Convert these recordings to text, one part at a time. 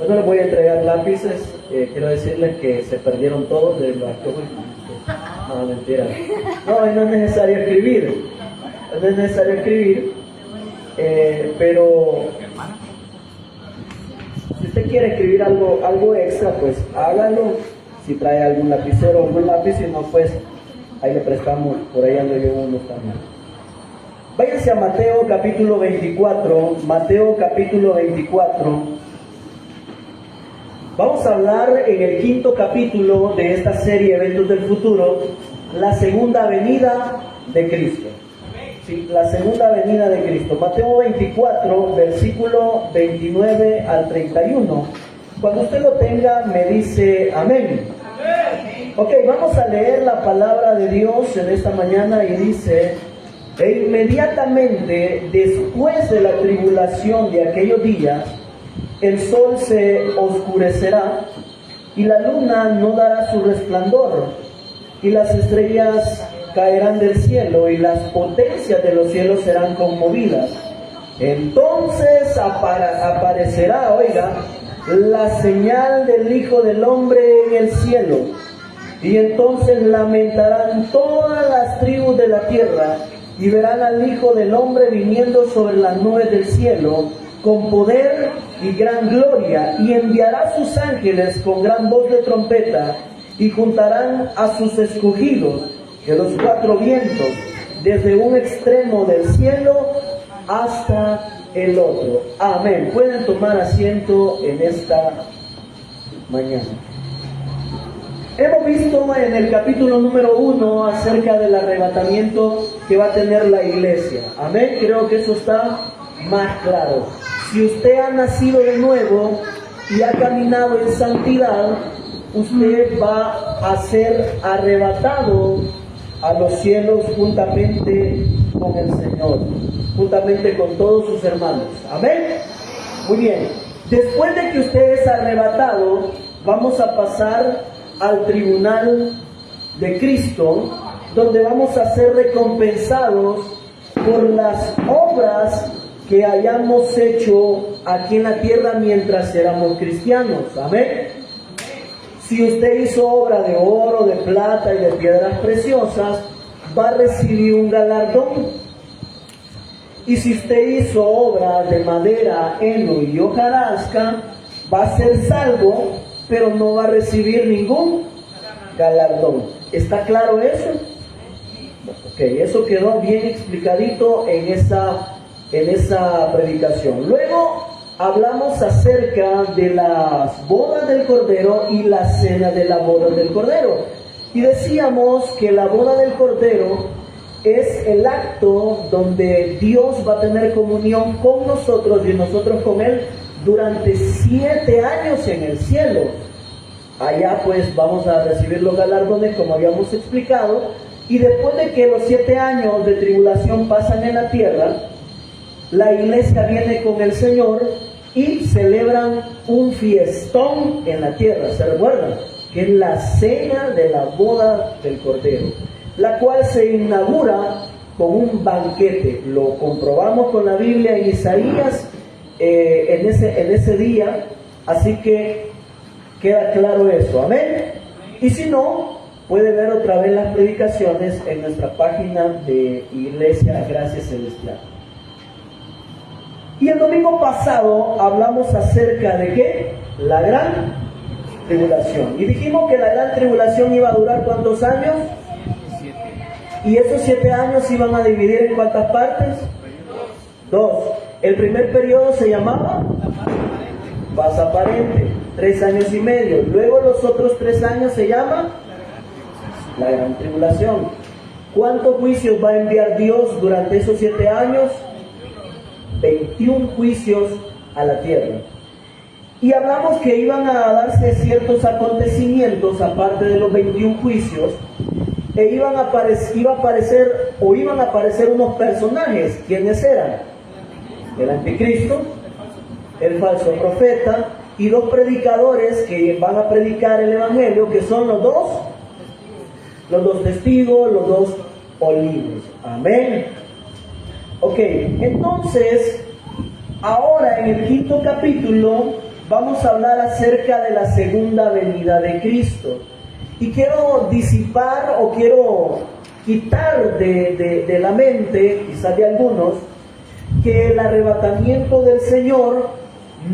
No les voy a entregar lápices, quiero decirles que se perdieron todos de la... No, mentira. No es necesario escribir. No es necesario escribir, pero si usted quiere escribir algo extra, pues hágalo. Si trae algún lapicero o algún lápiz, si no, pues ahí le prestamos, por ahí ando yo unos también. Váyanse a Mateo capítulo 24, Mateo capítulo 24. Vamos a hablar en el quinto capítulo de esta serie Eventos del Futuro, la segunda venida de Cristo. Sí, la segunda venida de Cristo. Mateo 24, versículo 29 al 31. Cuando usted lo tenga, me dice amén. Ok, vamos a leer la palabra de Dios en esta mañana y dice: e inmediatamente después de la tribulación de aquellos días, el sol se oscurecerá y la luna no dará su resplandor y las estrellas caerán del cielo y las potencias de los cielos serán conmovidas. Entonces aparecerá, oiga, la señal del Hijo del Hombre en el cielo, y entonces lamentarán todas las tribus de la tierra y verán al Hijo del Hombre viniendo sobre las nubes del cielo con poder y gran gloria, y enviará sus ángeles con gran voz de trompeta, y juntarán a sus escogidos de los cuatro vientos, desde un extremo del cielo hasta el otro. Amén. Pueden tomar asiento en esta mañana. Hemos visto en el capítulo número 1 acerca del arrebatamiento que va a tener la iglesia. Amén. Creo que eso está más claro. Si usted ha nacido de nuevo y ha caminado en santidad, usted va a ser arrebatado a los cielos juntamente con el Señor, juntamente con todos sus hermanos. Amén. Muy bien. Después de que usted es arrebatado, vamos a pasar al tribunal de Cristo, donde vamos a ser recompensados por las obras que hayamos hecho aquí en la tierra mientras éramos cristianos. Amén. Si usted hizo obra de oro, de plata y de piedras preciosas, va a recibir un galardón. Y si usted hizo obra de madera, heno y hojarasca, va a ser salvo, pero no va a recibir ningún galardón. ¿Está claro eso? Ok, eso quedó bien explicadito en esa predicación. Luego hablamos acerca de las bodas del Cordero y la cena de la boda del Cordero. Y decíamos que la boda del Cordero es el acto donde Dios va a tener comunión con nosotros y nosotros con Él durante 7 años en el cielo. Allá pues vamos a recibir los galardones como habíamos explicado, y después de que los 7 años de tribulación pasan en la tierra, la iglesia viene con el Señor y celebran un fiestón en la tierra. ¿Se recuerdan? Que es la cena de la boda del Cordero, la cual se inaugura con un banquete. Lo comprobamos con la Biblia en Isaías en ese día, así que queda claro eso. Amén. Y si no, puede ver otra vez las predicaciones en nuestra página de Iglesia Gracia Celestial. Y el domingo pasado hablamos acerca de ¿qué? La gran tribulación. Y dijimos que la gran tribulación iba a durar ¿cuántos años? 7. Y esos 7 años iban a dividir ¿en cuántas partes? 2. El primer periodo se llamaba paz aparente, 3 años y medio. Luego los otros 3 años se llama la gran tribulación. ¿Cuántos juicios va a enviar Dios durante esos 7 años? 21 juicios a la tierra. Y hablamos que iban a darse ciertos acontecimientos aparte de los 21 juicios, e iban a aparecer unos personajes. ¿Quiénes eran? El anticristo, el falso profeta y 2 predicadores que van a predicar el evangelio, que son los 2 Los dos testigos, los dos olivos. Amén. Ok, entonces, ahora en el quinto capítulo vamos a hablar acerca de la segunda venida de Cristo. Y quiero disipar o quiero quitar de la mente, quizás de algunos, que el arrebatamiento del Señor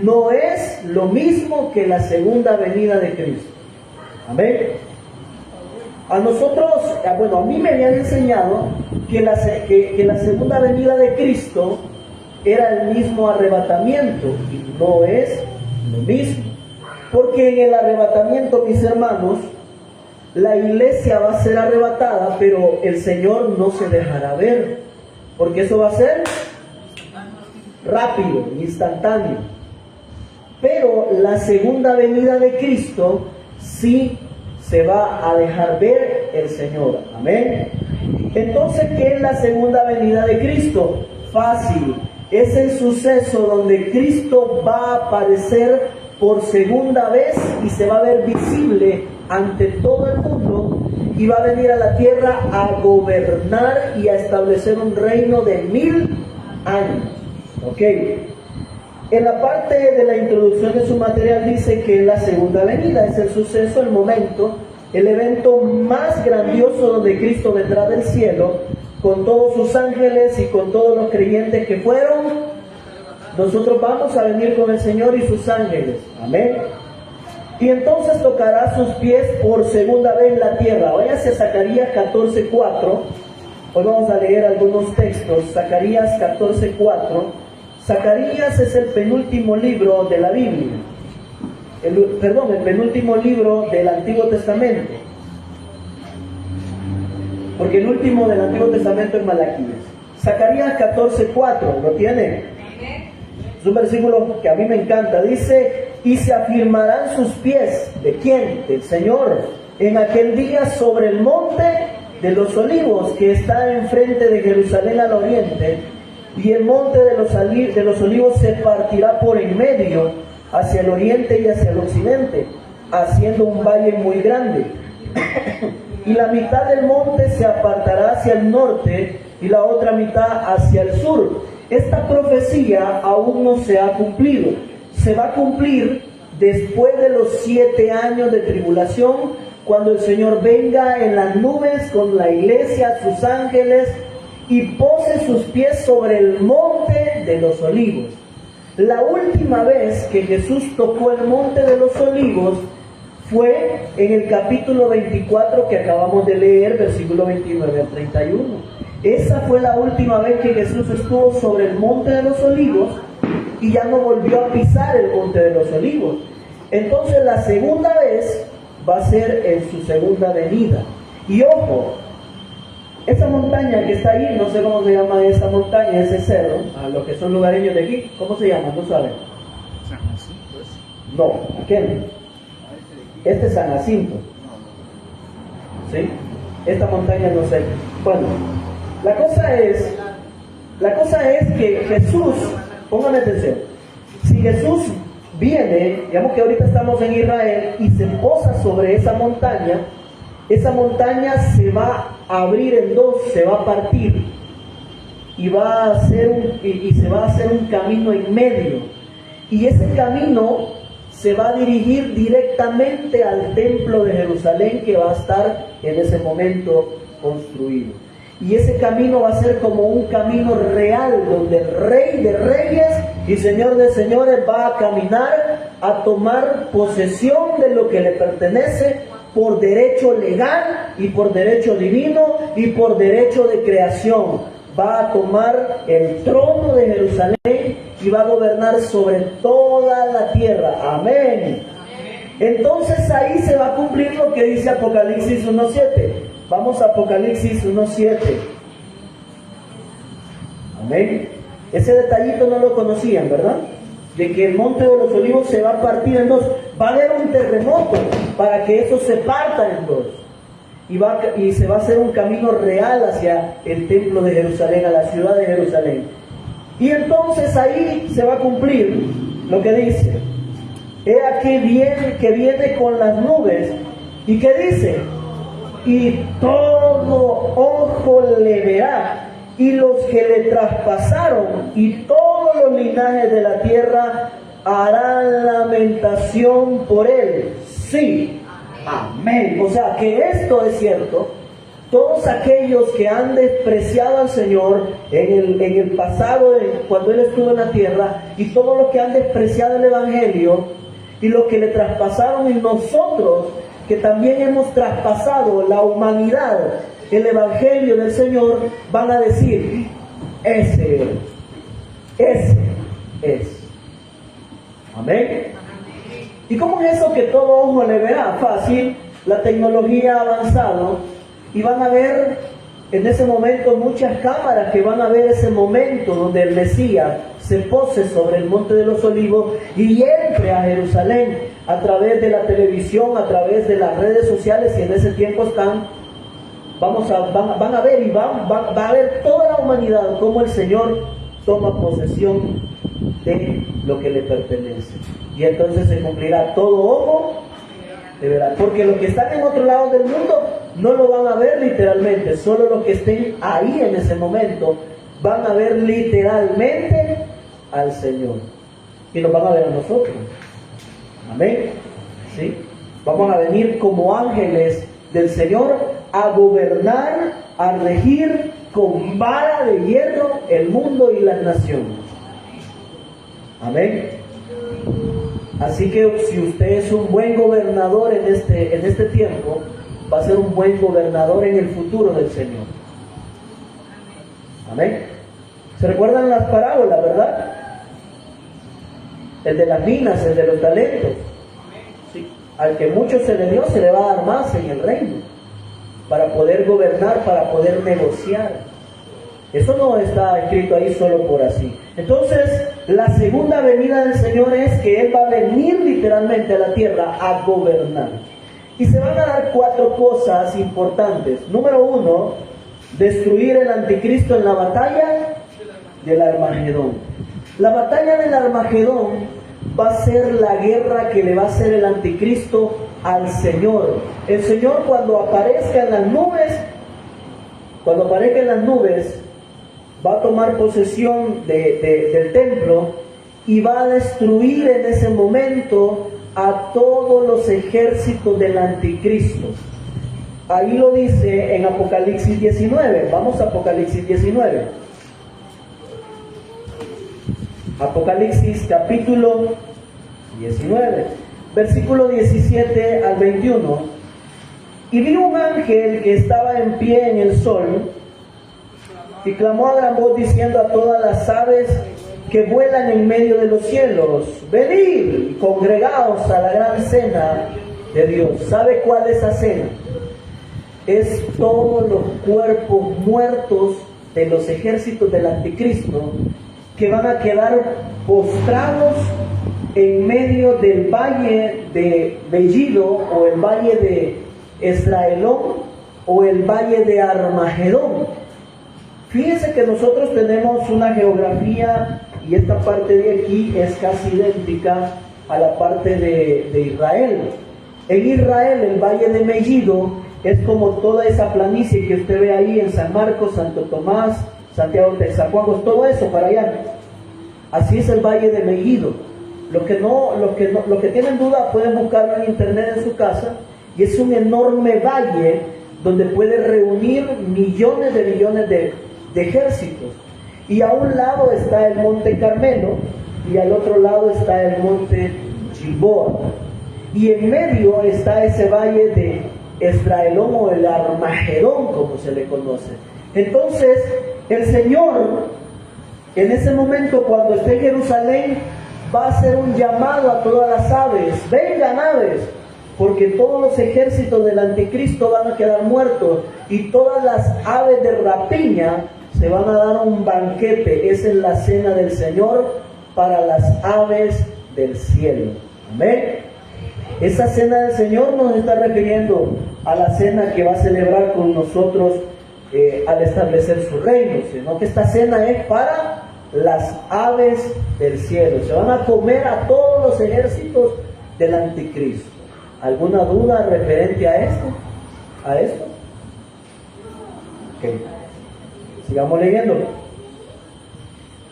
no es lo mismo que la segunda venida de Cristo. Amén. A nosotros, bueno, a mí me habían enseñado que la segunda venida de Cristo era el mismo arrebatamiento, y no es lo mismo. Porque en el arrebatamiento, mis hermanos, la iglesia va a ser arrebatada, pero el Señor no se dejará ver, porque eso va a ser rápido, instantáneo. Pero la segunda venida de Cristo sí se va a dejar ver el Señor. Amén. Entonces, ¿qué es la segunda venida de Cristo? Fácil. Es el suceso donde Cristo va a aparecer por segunda vez y se va a ver visible ante todo el mundo, y va a venir a la tierra a gobernar y a establecer un reino de 1000 años. Ok. En la parte de la introducción de su material dice que la segunda venida es el suceso, el momento, el evento más grandioso donde Cristo vendrá del cielo con todos sus ángeles y con todos los creyentes que fueron. Nosotros vamos a venir con el Señor y sus ángeles. Amén. Y entonces tocará sus pies por segunda vez la tierra. Váyase a Zacarías 14:4. Hoy vamos a leer algunos textos. Zacarías 14:4. Zacarías es el penúltimo libro de la Biblia. El penúltimo libro del Antiguo Testamento. Porque el último del Antiguo Testamento es Malaquías. Zacarías 14:4, ¿lo tiene? Es un versículo que a mí me encanta. Dice: y se afirmarán sus pies. ¿De quién? Del Señor. En aquel día sobre el monte de los olivos que está enfrente de Jerusalén al oriente. Y el monte de los olivos se partirá por en medio, hacia el oriente y hacia el occidente, haciendo un valle muy grande. Y la mitad del monte se apartará hacia el norte y la otra mitad hacia el sur. Esta profecía aún no se ha cumplido. Se va a cumplir después de los 7 años de tribulación, cuando el Señor venga en las nubes con la iglesia, sus ángeles, y pose sus pies sobre el monte de los olivos. La última vez que Jesús tocó el monte de los olivos fue en el capítulo 24 que acabamos de leer, versículo 29 al 31. Esa fue la última vez que Jesús estuvo sobre el monte de los olivos y ya no volvió a pisar el monte de los olivos. Entonces la segunda vez va a ser en su segunda venida. Y ojo, esa montaña que está ahí, no sé cómo se llama esa montaña, ese cerro, a los que son lugareños de aquí, ¿cómo se llama? ¿No saben? San Jacinto. No, aquel. Este es San Jacinto. ¿Sí? Esta montaña no sé. Bueno, la cosa es que Jesús, pónganme atención, si Jesús viene, digamos que ahorita estamos en Israel y se posa sobre esa montaña se va a abrir en dos, se va a partir y se va a hacer un camino en medio, y ese camino se va a dirigir directamente al templo de Jerusalén, que va a estar en ese momento construido. Y ese camino va a ser como un camino real, donde el Rey de Reyes y Señor de Señores va a caminar a tomar posesión de lo que le pertenece por derecho legal y por derecho divino y por derecho de creación. Va a tomar el trono de Jerusalén y va a gobernar sobre toda la tierra. Amén. Entonces ahí se va a cumplir lo que dice Apocalipsis 1:7. Vamos a Apocalipsis 1:7. Amén. Ese detallito no lo conocían, ¿verdad? De que el monte de los olivos se va a partir en dos. Va a haber un terremoto para que eso se parta en dos. Y se va a hacer un camino real hacia el templo de Jerusalén, a la ciudad de Jerusalén. Y entonces ahí se va a cumplir lo que dice: he aquí que viene con las nubes. ¿Y qué dice? y todo ojo le verá, y los que le traspasaron y todos los linajes de la tierra harán lamentación por él. Sí, amén. O sea que esto es cierto. Todos aquellos que han despreciado al Señor en el pasado, cuando Él estuvo en la tierra, y todos los que han despreciado el Evangelio, y los que le traspasaron, y nosotros que también hemos traspasado la humanidad, el Evangelio del Señor, van a decir, ese es. Amén. ¿Y cómo es eso que todo ojo le verá? Fácil, la tecnología ha avanzado. Y van a ver en ese momento muchas cámaras que van a ver ese momento donde el Mesías se pose sobre el Monte de los Olivos y entre a Jerusalén a través de la televisión, a través de las redes sociales, y en ese tiempo están, van a ver y va a ver toda la humanidad cómo el Señor toma posesión de lo que le pertenece. Y entonces se cumplirá todo ojo de verdad, porque los que están en otro lado del mundo no lo van a ver literalmente, solo los que estén ahí en ese momento van a ver literalmente al Señor, y nos van a ver a nosotros. Amén. ¿Sí? Vamos a venir como ángeles del Señor a gobernar, a regir con vara de hierro el mundo y las naciones. Amén. Así que si usted es un buen gobernador en este tiempo, va a ser un buen gobernador en el futuro del Señor. Amén. ¿Se recuerdan las parábolas, verdad? El de las minas, el de los talentos. Sí. Al que mucho se le dio, se le va a dar más en el reino, para poder gobernar, para poder negociar. Eso no está escrito ahí solo por así. Entonces, la segunda venida del Señor es que Él va a venir literalmente a la tierra a gobernar. Y se van a dar 4 cosas importantes. Número 1, destruir el anticristo en la batalla del Armagedón. La batalla del Armagedón va a ser la guerra que le va a hacer el anticristo al Señor. El Señor, cuando aparezca en las nubes, va a tomar posesión del templo y va a destruir en ese momento a todos los ejércitos del anticristo. Ahí lo dice en Apocalipsis 19. Vamos a Apocalipsis 19. Apocalipsis capítulo 19, versículo 17 al 21. Y vi un ángel que estaba en pie en el sol, y clamó a gran voz diciendo a todas las aves que vuelan en medio de los cielos: venid y congregaos a la gran cena de Dios. ¿Sabe cuál es esa cena? Es todos los cuerpos muertos de los ejércitos del anticristo que van a quedar postrados en medio del valle de Megiddo, o el valle de Esdraelón, o el valle de Armagedón. Fíjense que nosotros tenemos una geografía, y esta parte de aquí es casi idéntica a la parte de Israel. En Israel, el valle de Megiddo es como toda esa planicie que usted ve ahí en San Marcos, Santo Tomás, Santiago de Texacuagos, todo eso para allá. Así es el valle de Megiddo. Los que tienen duda pueden buscarlo en internet en su casa, y es un enorme valle donde puede reunir millones de ejércitos. Y a un lado está el monte Carmelo, y al otro lado está el monte Gilboa, y en medio está ese valle de Esdraelón, o el Armagedón, como se le conoce. Entonces el Señor, en ese momento, cuando esté en Jerusalén, va a hacer un llamado a todas las aves: vengan aves, porque todos los ejércitos del anticristo van a quedar muertos, y todas las aves de rapiña se van a dar un banquete. Esa es la cena del Señor para las aves del cielo. Amén. Esa cena del Señor nos está refiriendo a la cena que va a celebrar con nosotros al establecer su reino, sino que esta cena es para las aves del cielo. Se van a comer a todos los ejércitos del anticristo. ¿Alguna duda referente a esto? Okay. Sigamos leyendo.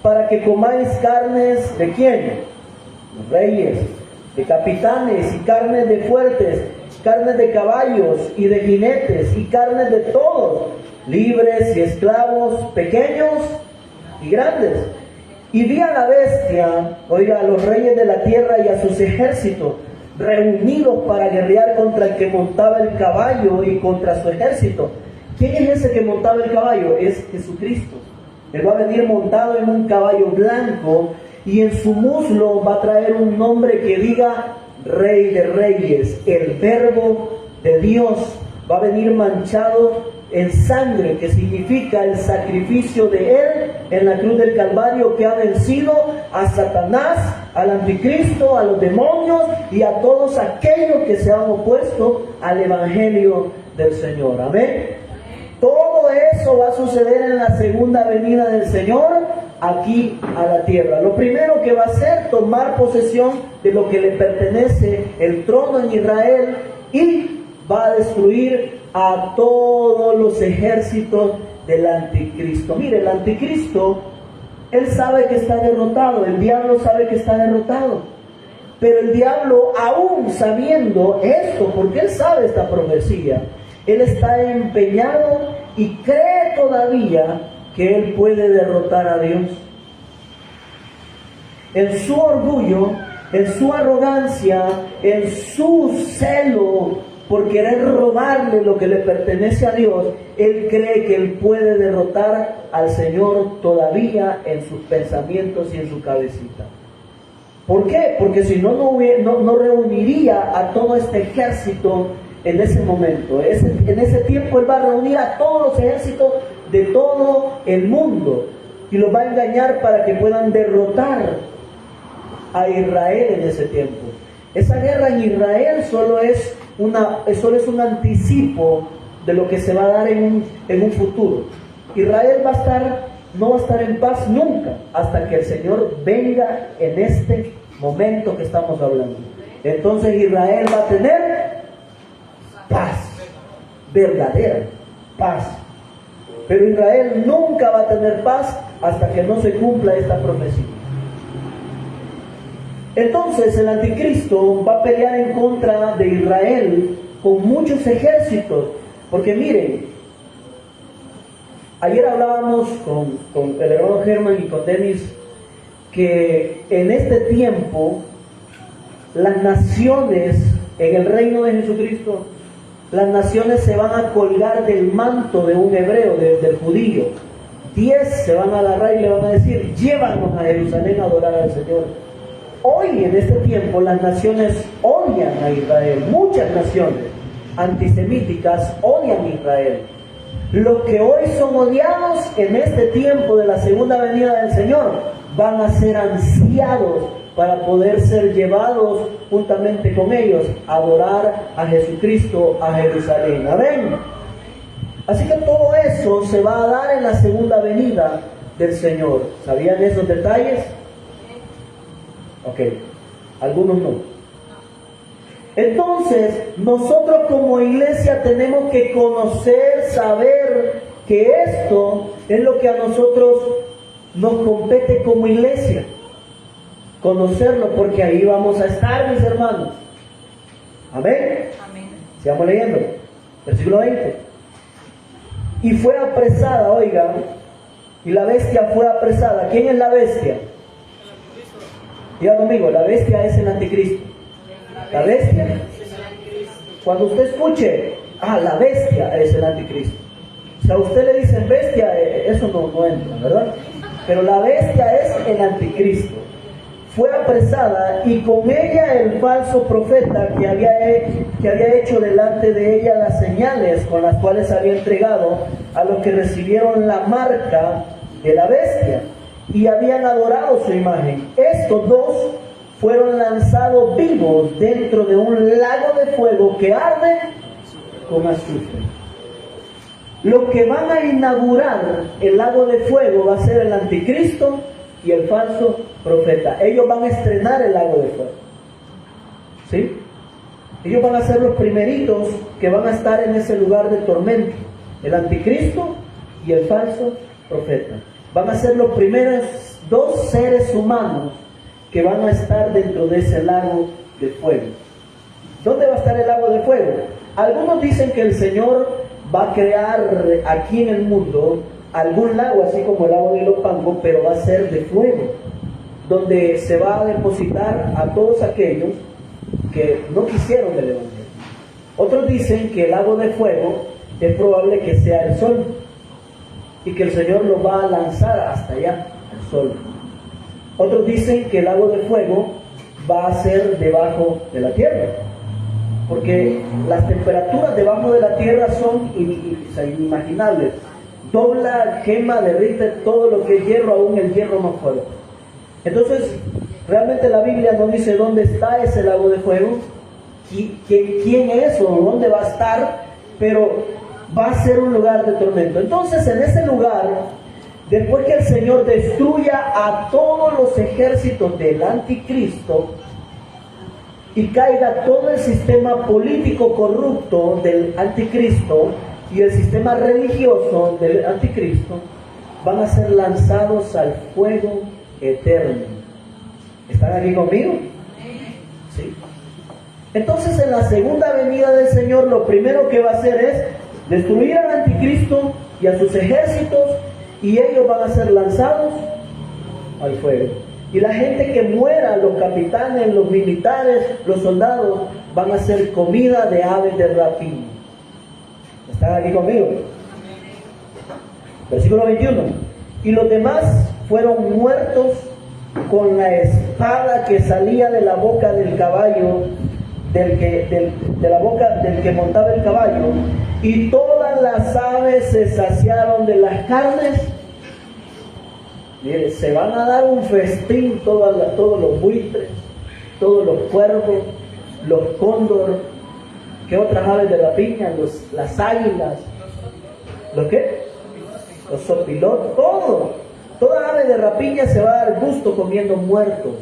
Para que comáis carnes de quién? Reyes, de capitanes y carnes de fuertes, carnes de caballos y de jinetes y carnes de todos, libres y esclavos, pequeños y grandes. Y vi a la bestia, oiga, a los reyes de la tierra y a sus ejércitos, reunidos para guerrear contra el que montaba el caballo y contra su ejército. ¿Quién es ese que montaba el caballo? Es Jesucristo. Él va a venir montado en un caballo blanco y en su muslo va a traer un nombre que diga Rey de Reyes. El Verbo de Dios va a venir manchado en sangre, que significa el sacrificio de Él en la cruz del Calvario, que ha vencido a Satanás, al anticristo, a los demonios y a todos aquellos que se han opuesto al Evangelio del Señor. Amén. Todo eso va a suceder en la segunda venida del Señor aquí a la tierra. Lo primero que va a hacer, tomar posesión de lo que le pertenece, el trono en Israel, y va a destruir a todos los ejércitos del anticristo. Mire, el anticristo, él sabe que está derrotado, el diablo sabe que está derrotado, pero el diablo, aún sabiendo esto, porque él sabe esta profecía, él está empeñado y cree todavía que él puede derrotar a Dios. En su orgullo, en su arrogancia, en su celo por querer robarle lo que le pertenece a Dios, él cree que él puede derrotar al Señor todavía en sus pensamientos y en su cabecita. ¿Por qué? Porque si no reuniría a todo este ejército en ese momento. En ese tiempo él va a reunir a todos los ejércitos de todo el mundo y los va a engañar para que puedan derrotar a Israel en ese tiempo. Esa guerra en Israel solo es un anticipo de lo que se va a dar en un futuro. Israel no va a estar en paz nunca hasta que el Señor venga en este momento que estamos hablando. Entonces Israel va a tener paz, verdadera paz. Pero Israel nunca va a tener paz hasta que no se cumpla esta profecía. Entonces el anticristo va a pelear en contra de Israel con muchos ejércitos. Porque miren, ayer hablábamos con el hermano Germán y con Denis que en este tiempo las naciones en el reino de Jesucristo, las naciones se van a colgar del manto de un hebreo, del judío. 10 se van a agarrar y le van a decir: llévanos a Jerusalén a adorar al Señor. Hoy en este tiempo las naciones odian a Israel. Muchas naciones antisemíticas odian a Israel. Los que hoy son odiados en este tiempo de la segunda venida del Señor van a ser ansiados para poder ser llevados juntamente con ellos a adorar a Jesucristo a Jerusalén. Amén. Así que todo eso se va a dar en la segunda venida del Señor. ¿Sabían esos detalles? Ok, algunos no. Entonces, nosotros como iglesia tenemos que conocer, saber que esto es lo que a nosotros nos compete como iglesia. Conocerlo, porque ahí vamos a estar, mis hermanos. Amén. Amén. Sigamos leyendo. Versículo 20. Y fue apresada, oigan, y la bestia fue apresada. ¿Quién es la bestia? Diga conmigo, la bestia es el anticristo. La bestia, cuando usted escuche, la bestia es el anticristo. Si a usted le dicen bestia, eso no entra, ¿verdad? Pero la bestia es el anticristo. Fue apresada y con ella el falso profeta que había hecho delante de ella las señales con las cuales había entregado a los que recibieron la marca de la bestia y habían adorado su imagen. Estos dos fueron lanzados vivos dentro de un lago de fuego que arde con azufre. Los que van a inaugurar el lago de fuego va a ser el anticristo y el falso profeta. Ellos van a estrenar el lago de fuego. ¿Sí? Ellos van a ser los primeritos que van a estar en ese lugar de tormento. El anticristo y el falso profeta. Van a ser los primeros dos seres humanos que van a estar dentro de ese lago de fuego. ¿Dónde va a estar el lago de fuego? Algunos dicen que el Señor va a crear aquí en el mundo algún lago, así como el lago de Ilopango, pero va a ser de fuego, donde se va a depositar a todos aquellos que no quisieron el Evangelio. Otros dicen que el lago de fuego es probable que sea el sol y que el Señor lo va a lanzar hasta allá, al sol. Otros dicen que el lago de fuego va a ser debajo de la tierra, porque las temperaturas debajo de la tierra son inimaginables. Dobla, quema, derrite todo lo que es hierro, aún el hierro más fuerte. Entonces, realmente la Biblia no dice dónde está ese lago de fuego, quién es o dónde va a estar, pero va a ser un lugar de tormento. Entonces, en ese lugar, después que el Señor destruya a todos los ejércitos del anticristo y caiga todo el sistema político corrupto del anticristo y el sistema religioso del anticristo, van a ser lanzados al fuego eterno. ¿Están aquí conmigo? ¿Sí? Entonces, en la segunda venida del Señor, lo primero que va a hacer es destruir al anticristo y a sus ejércitos, y ellos van a ser lanzados al fuego. Y la gente que muera, los capitanes, los militares, los soldados, van a ser comida de aves de rapiña. ¿Están aquí conmigo? Versículo 21. Y los demás fueron muertos con la espada que salía de la boca del caballo, de la boca del que montaba el caballo, y todas las aves se saciaron de las carnes. Mire, se van a dar un festín todos los buitres, todos los cuervos, los cóndor, ¿qué otras aves de rapiña? Las águilas, ¿los qué? Los sopilotes, toda ave de rapiña se va a dar gusto comiendo muertos,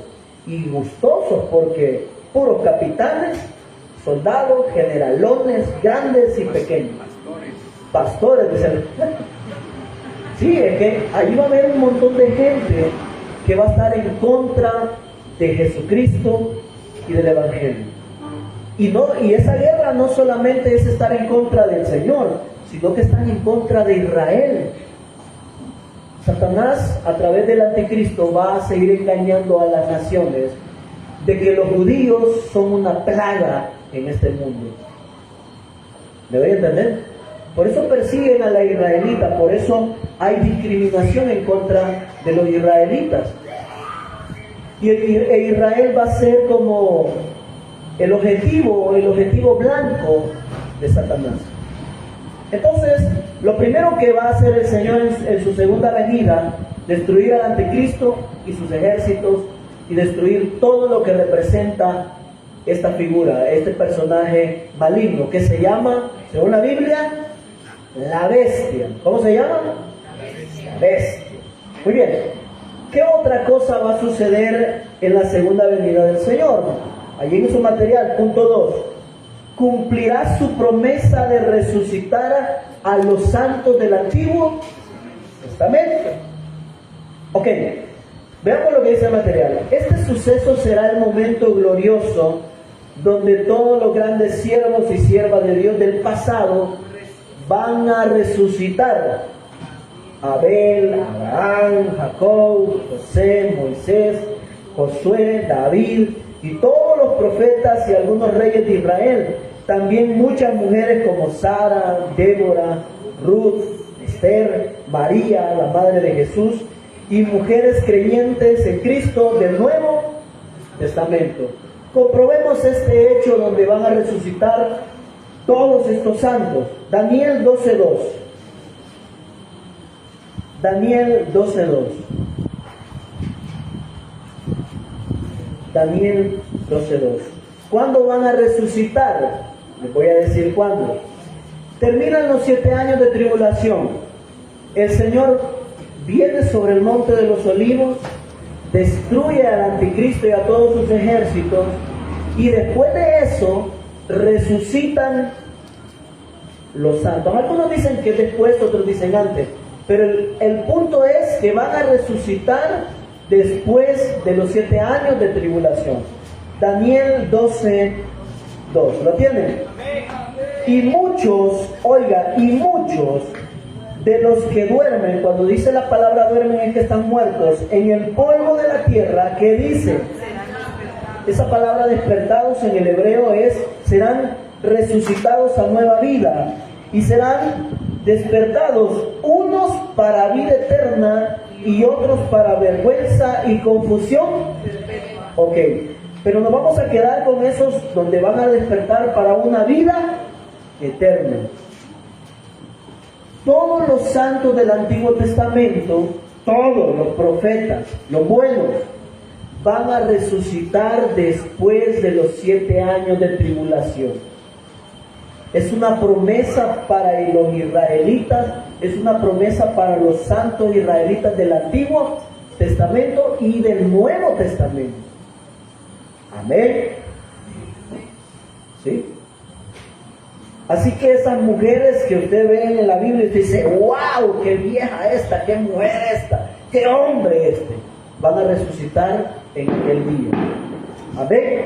y gustosos porque puros capitanes, soldados, generalones, grandes y pequeños, pastores. Sí, es que ahí va a haber un montón de gente que va a estar en contra de Jesucristo y del Evangelio. Y esa guerra no solamente es estar en contra del Señor, sino que están en contra de Israel. Satanás, a través del anticristo, va a seguir engañando a las naciones de que los judíos son una plaga en este mundo. ¿Me voy a entender? Por eso persiguen a la israelita, por eso hay discriminación en contra de los israelitas. Y Israel va a ser como el objetivo blanco de Satanás. Entonces, lo primero que va a hacer el Señor en su segunda venida, destruir al anticristo y sus ejércitos, y destruir todo lo que representa esta figura, este personaje maligno, que se llama, según la Biblia, la bestia. ¿Cómo se llama? La bestia. Muy bien. ¿Qué otra cosa va a suceder en la segunda venida del Señor? Allí en su material, punto 2. Cumplirá su promesa de resucitar a los santos del Antiguo Testamento. Ok, veamos lo que dice el material. Este suceso será el momento glorioso donde todos los grandes siervos y siervas de Dios del pasado van a resucitar. Abel, Abraham, Jacob, José, Moisés, Josué, David y todos los profetas y algunos reyes de Israel. También muchas mujeres como Sara, Débora, Ruth, Esther, María, la madre de Jesús, y mujeres creyentes en Cristo del Nuevo Testamento. Comprobemos este hecho donde van a resucitar todos estos santos. Daniel 12:2. Daniel 12:2. Daniel 12:2. ¿Cuándo van a resucitar? Les voy a decir cuándo. Terminan los 7 años de tribulación. El Señor viene sobre el monte de los olivos, destruye al anticristo y a todos sus ejércitos, y después de eso resucitan los santos. Algunos dicen que después, otros dicen antes. Pero el punto es que van a resucitar después de los 7 años de tribulación. Daniel 12:2. ¿Lo tienen? Y muchos, oiga, y muchos de los que duermen, cuando dice la palabra duermen es que están muertos, en el polvo de la tierra, ¿qué dice? Esa palabra despertados en el hebreo serán resucitados a nueva vida y serán despertados, unos para vida eterna y otros para vergüenza y confusión. Ok, pero nos vamos a quedar con esos donde van a despertar para una vida eterna. Todos los santos del Antiguo Testamento, todos los profetas, los buenos, van a resucitar después de los 7 años de tribulación. Es una promesa para los israelitas, es una promesa para los santos israelitas del Antiguo Testamento y del Nuevo Testamento. Amén. ¿Sí? Así que esas mujeres que usted ve en la Biblia y usted dice, wow, qué vieja esta, qué mujer esta, qué hombre este, van a resucitar en aquel día. Amén.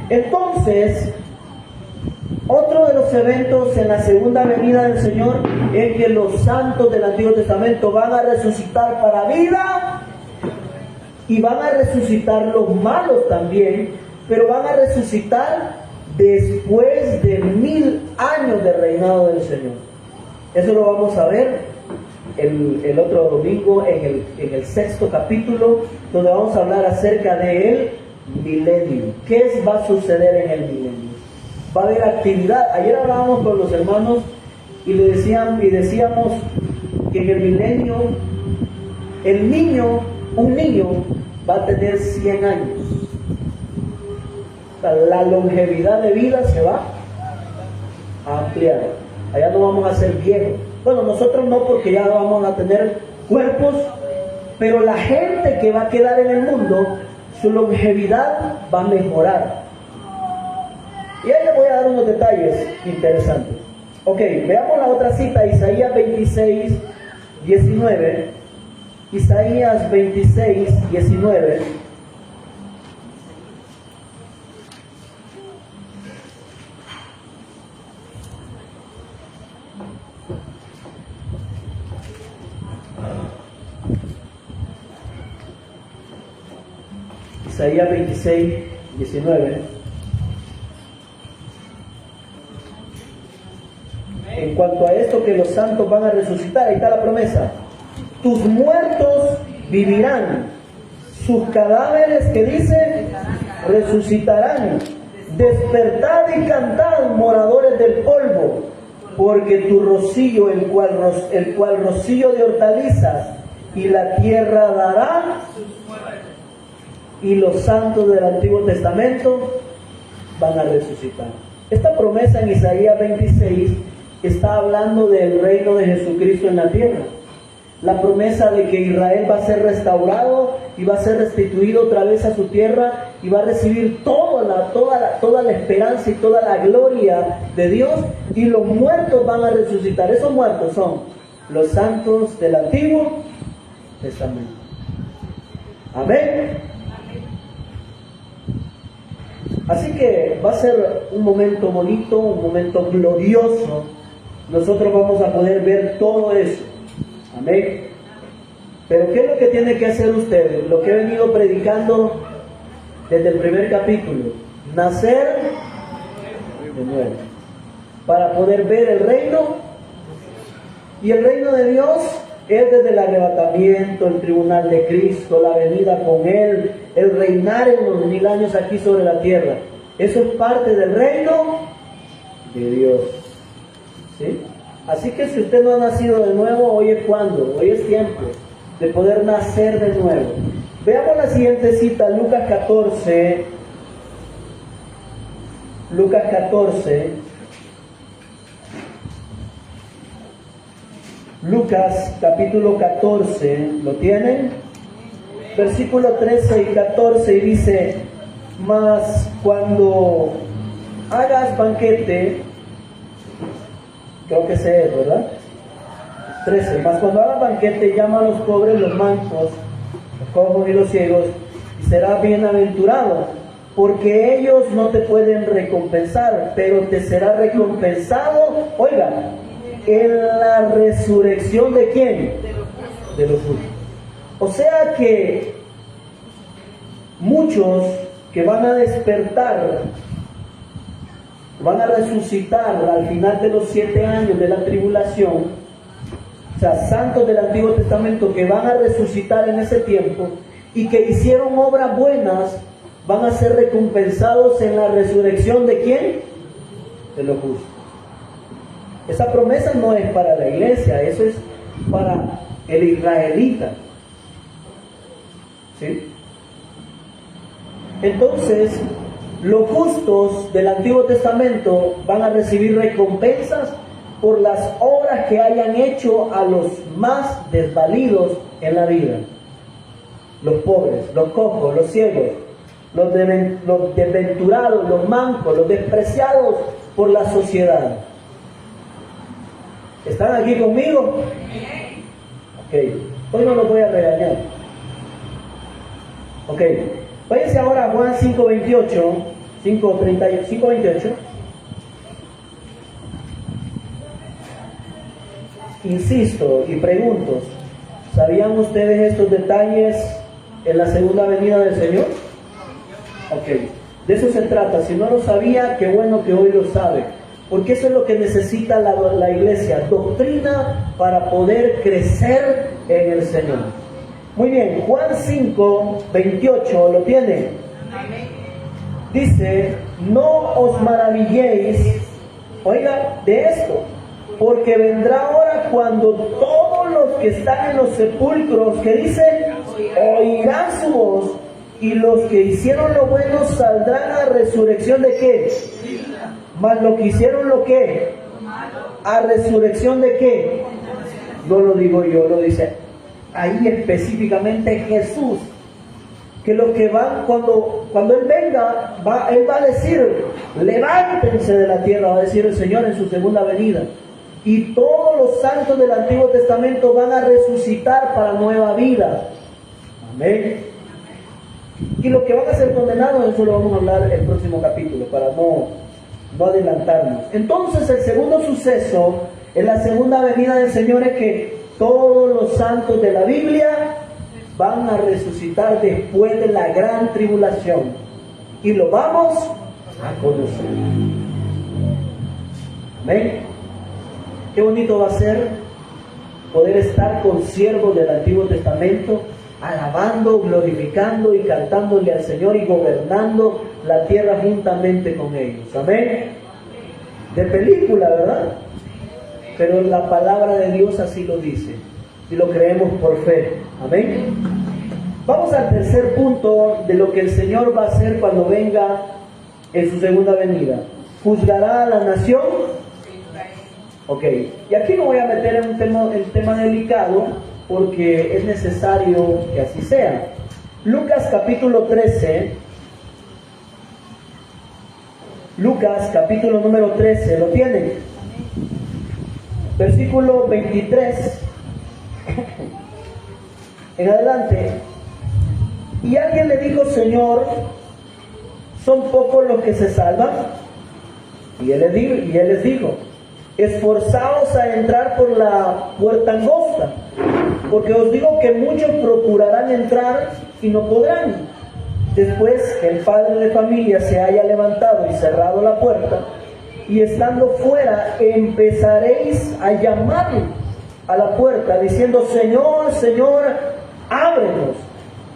Entonces, otro de los eventos en la segunda venida del Señor es que los santos del Antiguo Testamento van a resucitar para vida y van a resucitar los malos también, pero van a resucitar después de 1000 años de reinado del Señor. Eso lo vamos a ver el otro domingo en el 6º capítulo, donde vamos a hablar acerca del milenio. ¿Qué va a suceder en el milenio? Va a haber actividad. Ayer hablábamos con los hermanos y decíamos que en el milenio un niño va a tener 100 años. O sea, la longevidad de vida se va a ampliar. Allá no vamos a ser viejos. Bueno, nosotros no, porque ya vamos a tener cuerpos, pero la gente que va a quedar en el mundo, su longevidad va a mejorar. Y ahí les voy a dar unos detalles interesantes. Ok, veamos la otra cita, Isaías 26:19. Isaías 26:19. Isaías 26:19. En cuanto a esto, que los santos van a resucitar, ahí está la promesa. Tus muertos vivirán, sus cadáveres, que dice, resucitarán. Despertad y cantad, moradores del polvo, porque tu rocío, el cual rocío de hortalizas, y la tierra dará. Y los santos del Antiguo Testamento van a resucitar. Esta promesa en Isaías 26 está hablando del reino de Jesucristo en la tierra. La promesa de que Israel va a ser restaurado y va a ser restituido otra vez a su tierra y va a recibir toda la esperanza y toda la gloria de Dios, y los muertos van a resucitar. Esos muertos son los santos del Antiguo Testamento. Amén. Así que va a ser un momento bonito, un momento glorioso. Nosotros vamos a poder ver todo eso. Amén. Pero ¿qué es lo que tiene que hacer usted? Lo que he venido predicando desde el primer capítulo. Nacer de nuevo. Para poder ver el reino. Y el reino de Dios es desde el arrebatamiento, el tribunal de Cristo, la venida con Él, el reinar en los 1000 años aquí sobre la tierra. Eso es parte del reino de Dios. ¿Sí? Así que si usted no ha nacido de nuevo, hoy es cuando, hoy es tiempo de poder nacer de nuevo. Veamos la siguiente cita, Lucas 14. Lucas 14. Lucas capítulo 14, ¿lo tienen? Versículo 13 y 14, y dice: mas cuando hagas banquete, creo que ese es, ¿verdad? 13. Mas cuando hagan banquete, llama a los pobres, los mancos, los cojos y los ciegos, y serás bienaventurado, porque ellos no te pueden recompensar, pero te será recompensado, oiga, en la resurrección ¿de quién? De los justos. O sea que muchos que van a despertar, van a resucitar al final de los 7 años de la tribulación, o sea, santos del Antiguo Testamento que van a resucitar en ese tiempo y que hicieron obras buenas, van a ser recompensados en la resurrección ¿de quién? De los justos. Esa promesa no es para la iglesia, eso es para el israelita. ¿Sí? Entonces, los justos del Antiguo Testamento van a recibir recompensas por las obras que hayan hecho a los más desvalidos en la vida. Los pobres, los cojos, los ciegos, los desventurados, los mancos, los despreciados por la sociedad. ¿Están aquí conmigo? Ok, hoy no los voy a regañar. Ok, váyanse ahora a Juan 5:28, 5:28. Insisto y pregunto, ¿sabían ustedes estos detalles en la segunda venida del Señor? Ok, de eso se trata. Si no lo sabía, qué bueno que hoy lo sabe. Porque eso es lo que necesita la iglesia, doctrina para poder crecer en el Señor. Muy bien, Juan 5:28, ¿lo tienen? Dice, no os maravilléis, oiga, de esto, porque vendrá hora cuando todos los que están en los sepulcros, que dice, oirán su voz, y los que hicieron lo bueno saldrán a resurrección ¿de qué? Mas lo que hicieron lo que, a resurrección ¿de qué? No lo digo yo, lo dice ahí específicamente Jesús. Que los que van, cuando Él venga, Él va a decir, levántense de la tierra, va a decir el Señor en su segunda venida. Y todos los santos del Antiguo Testamento van a resucitar para nueva vida. Amén. Y los que van a ser condenados, eso lo vamos a hablar en el próximo capítulo, para no adelantarnos. Entonces, el segundo suceso en la segunda venida del Señor es que todos los santos de la Biblia van a resucitar después de la gran tribulación. Y lo vamos a conocer. Amén. Qué bonito va a ser poder estar con siervos del Antiguo Testamento, alabando, glorificando y cantándole al Señor y gobernando la tierra juntamente con ellos. Amén. De película, ¿verdad? Pero la palabra de Dios así lo dice y lo creemos por fe. Amén. Vamos al tercer punto de lo que el Señor va a hacer cuando venga en su segunda venida. ¿Juzgará a la nación? Ok, y aquí me voy a meter en un tema delicado porque es necesario que así sea. Lucas capítulo 13, Lucas capítulo número 13, ¿lo tienen? Versículo 23 en adelante. Y alguien le dijo, Señor, ¿son pocos los que se salvan? Y él les dijo, esforzaos a entrar por la puerta angosta, porque os digo que muchos procurarán entrar y no podrán. Después que el padre de familia se haya levantado y cerrado la puerta, y estando fuera empezaréis a llamar a la puerta, diciendo, Señor, Señor, ábrenos.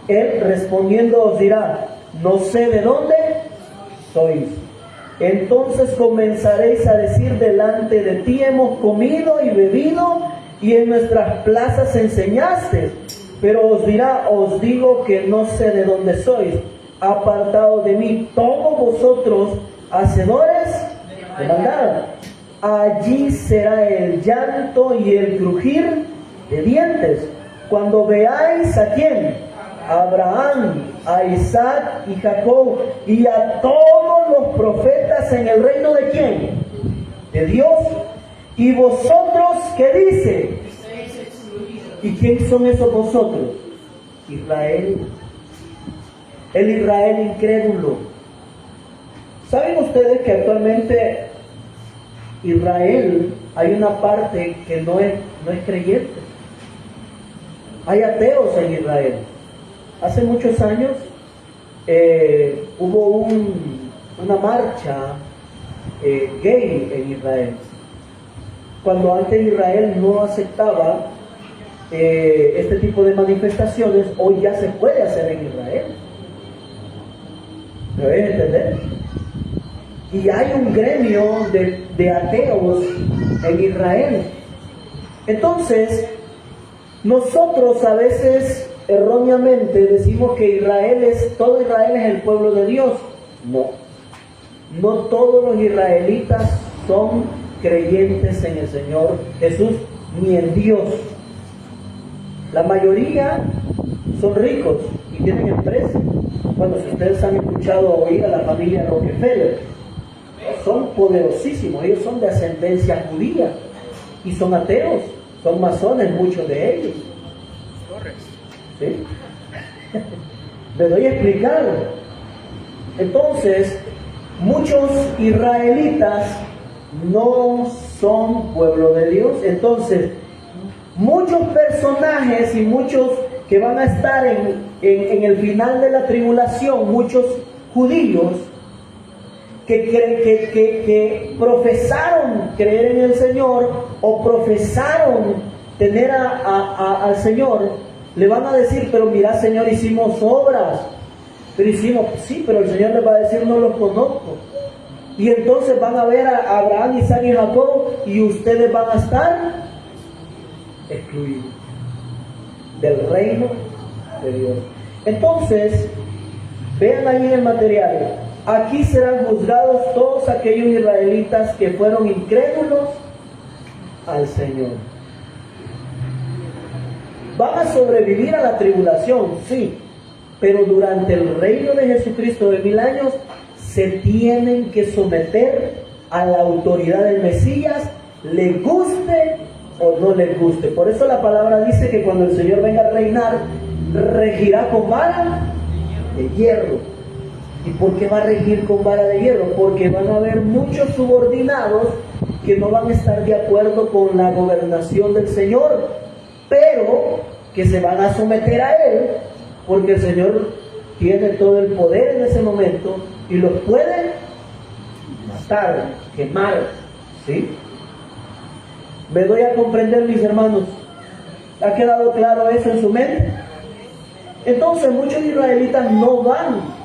Él respondiendo os dirá, no sé de dónde sois. Entonces comenzaréis a decir, delante de ti hemos comido y bebido, y en nuestras plazas enseñaste. Pero os dirá, os digo que no sé de dónde sois, apartados de mí, todos vosotros, hacedores de maldad. Allí será el llanto y el crujir de dientes, cuando veáis ¿a quién? A Abraham, a Isaac y Jacob, y a todos los profetas en el reino de ¿quién? De Dios. Y vosotros, ¿qué dice? ¿Y quién son esos vosotros? Israel. El Israel incrédulo. ¿Saben ustedes que actualmente Israel hay una parte que no es creyente? Hay ateos en Israel. Hace muchos años hubo una marcha gay en Israel. Cuando antes Israel no aceptaba este tipo de manifestaciones, hoy ya se puede hacer en Israel. ¿Me voy a entender? Y hay un gremio de ateos en Israel. Entonces, nosotros a veces erróneamente decimos que todo Israel es el pueblo de Dios. No todos los israelitas son creyentes en el Señor Jesús ni en Dios. La mayoría son ricos y tienen empresas. Bueno, si ustedes han escuchado oír a la familia Rockefeller, son poderosísimos, ellos son de ascendencia judía y son ateos, son masones muchos de ellos. ¿Sí? Les doy a explicar. Entonces, muchos israelitas no son pueblo de Dios. Entonces, muchos personajes y muchos que van a estar en el final de la tribulación, muchos judíos que profesaron creer en el Señor o profesaron tener al Señor, le van a decir, pero mira, Señor, hicimos obras. Pero sí, pero el Señor les va a decir, no los conozco. Y entonces van a ver a Abraham, Isaac y Jacob, y ustedes van a estar excluidos del reino de Dios. Entonces, vean ahí en el material, aquí serán juzgados todos aquellos israelitas que fueron incrédulos al Señor. Van a sobrevivir a la tribulación, sí, pero durante el reino de Jesucristo de 1000 años se tienen que someter a la autoridad del Mesías, les guste o no les guste. Por eso la palabra dice que cuando el Señor venga a reinar, regirá con vara de hierro. ¿Y por qué va a regir con vara de hierro? Porque van a haber muchos subordinados que no van a estar de acuerdo con la gobernación del Señor, pero que se van a someter a Él, porque el Señor tiene todo el poder en ese momento y los puede matar, quemar, ¿sí? ¿Me doy a comprender, mis hermanos? ¿Ha quedado claro eso en su mente? Entonces muchos israelitas no van.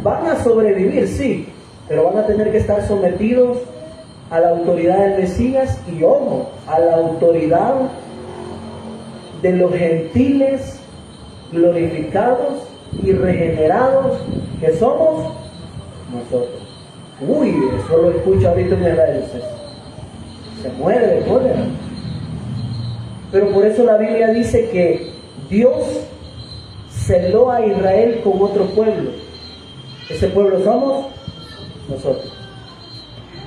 Van a sobrevivir, sí, pero van a tener que estar sometidos a la autoridad del Mesías y, ojo, a la autoridad de los gentiles glorificados y regenerados que somos nosotros. Uy, eso lo escucha ahorita en Israel, se muere de cólera. Pero por eso la Biblia dice que Dios celó a Israel con otro pueblo. Ese pueblo somos nosotros.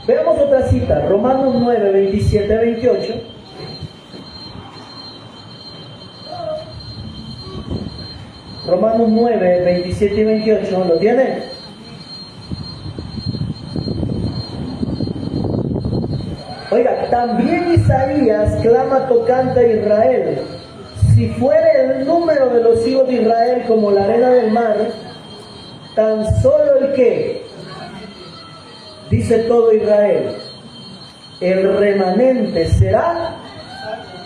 Veamos otra cita, Romanos 9, 27, 28. Romanos 9, 27 y 28, ¿lo tienen? Oiga, también Isaías clama tocante a Israel: si fuere el número de los hijos de Israel como la arena del mar, tan solo el que, dice todo Israel, el remanente será.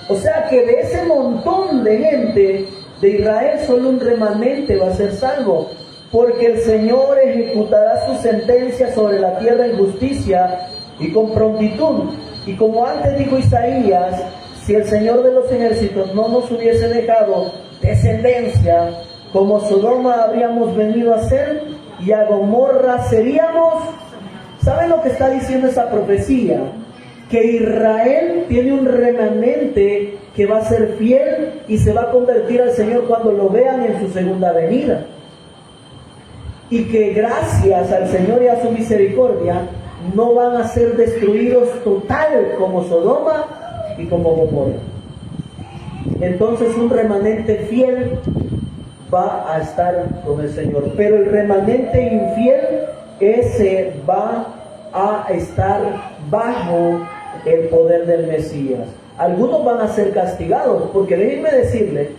O sea que de ese montón de gente de Israel, solo un remanente va a ser salvo, porque el Señor ejecutará su sentencia sobre la tierra en justicia y con prontitud. Y como antes dijo Isaías, si el Señor de los ejércitos no nos hubiese dejado descendencia, como Sodoma habríamos venido a ser, y a Gomorra seríamos. ¿Saben lo que está diciendo esa profecía? Que Israel tiene un remanente que va a ser fiel y se va a convertir al Señor cuando lo vean en su segunda venida. Y que gracias al Señor y a su misericordia, no van a ser destruidos total como Sodoma y como Gomorra. Entonces un remanente fiel va a estar con el Señor, pero el remanente infiel, ese va a estar bajo el poder del Mesías. Algunos van a ser castigados, porque déjenme decirles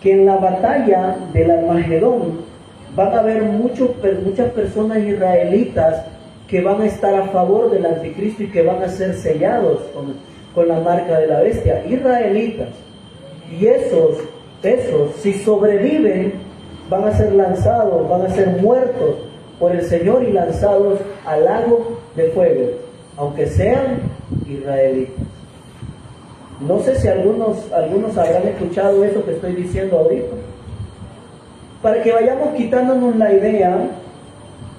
que en la batalla del Armagedón van a haber muchas personas israelitas que van a estar a favor del anticristo y que van a ser sellados con la marca de la bestia. Israelitas. Y esos, si sobreviven, van a ser lanzados, van a ser muertos por el Señor y lanzados al lago de fuego, aunque sean israelitas. No sé si algunos habrán escuchado eso que estoy diciendo ahorita. Para que vayamos quitándonos la idea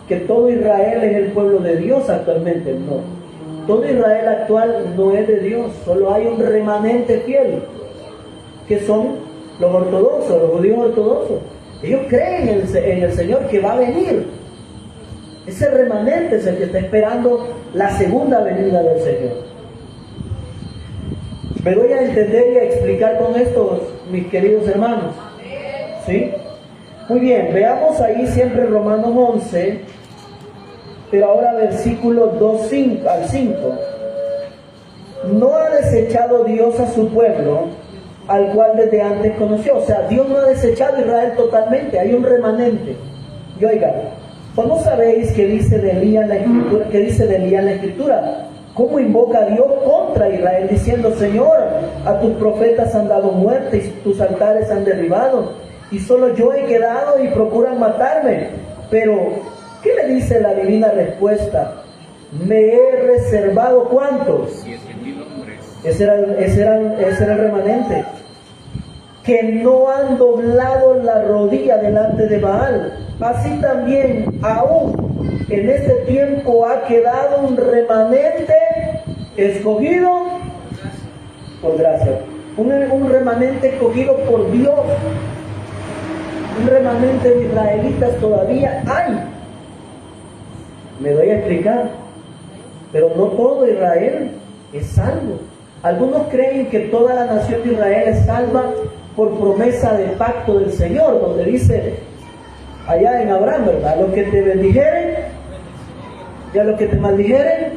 que todo Israel es el pueblo de Dios actualmente. No. Todo Israel actual no es de Dios. Solo hay un remanente fiel, que son los ortodoxos, los judíos ortodoxos. Ellos creen en el Señor que va a venir. Ese remanente es el que está esperando la segunda venida del Señor. Me doy a entender y a explicar con esto, mis queridos hermanos. ¿Sí? Muy bien, veamos ahí siempre Romanos 11, pero ahora versículo 2 al 5. No ha desechado Dios a su pueblo, al cual desde antes conoció. O sea, Dios no ha desechado a Israel totalmente, hay un remanente. Y oigan, ¿o no sabéis qué dice de Elías en la Escritura? ¿Qué dice de Elías en la Escritura? ¿Cómo invoca a Dios contra Israel, diciendo: Señor, a tus profetas han dado muerte y tus altares han derribado, y solo yo he quedado y procuran matarme? Pero, ¿qué le dice la divina respuesta? Me he reservado, ¿cuántos? Ese era el remanente. Que no han doblado la rodilla delante de Baal. Así también, aún en este tiempo ha quedado un remanente escogido por gracia. Un remanente escogido por Dios. Un remanente de israelitas todavía hay. Me doy a explicar. Pero no todo Israel es salvo. Algunos creen que toda la nación de Israel es salva por promesa de pacto del Señor, donde dice allá en Abraham, ¿verdad? A los que te bendijeren y a los que te maldijeren.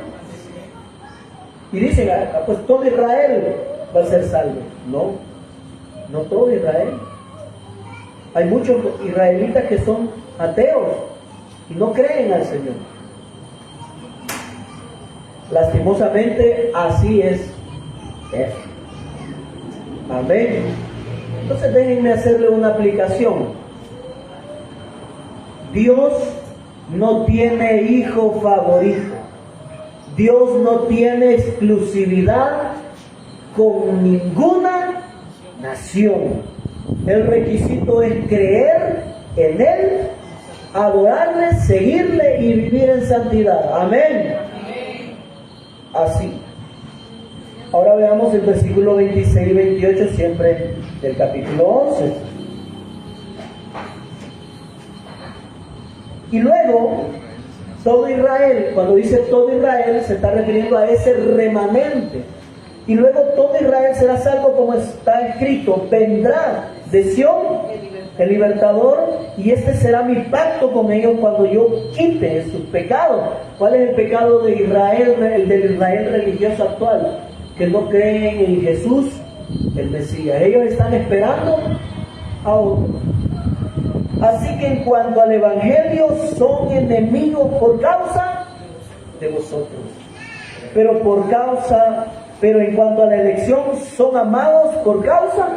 Y dicen, pues todo Israel va a ser salvo. No, no todo Israel. Hay muchos israelitas que son ateos y no creen al Señor. Lastimosamente así es. Amén. Entonces déjenme hacerle una aplicación. Dios no tiene hijo favorito. Dios no tiene exclusividad con ninguna nación. El requisito es creer en Él, adorarle, seguirle y vivir en santidad. Amén. Así. Ahora veamos el versículo 26 y 28 siempre del capítulo 11. Y luego, todo Israel, cuando dice todo Israel, se está refiriendo a ese remanente. Y luego todo Israel será salvo, como está escrito: vendrá de Sión el libertador, y este será mi pacto con ellos cuando yo quite sus pecados. ¿Cuál es el pecado de Israel, el del Israel religioso actual? Que no creen en Jesús, el Mesías. Ellos están esperando a otro. Así que en cuanto al Evangelio, son enemigos por causa de vosotros. Pero en cuanto a la elección, son amados por causa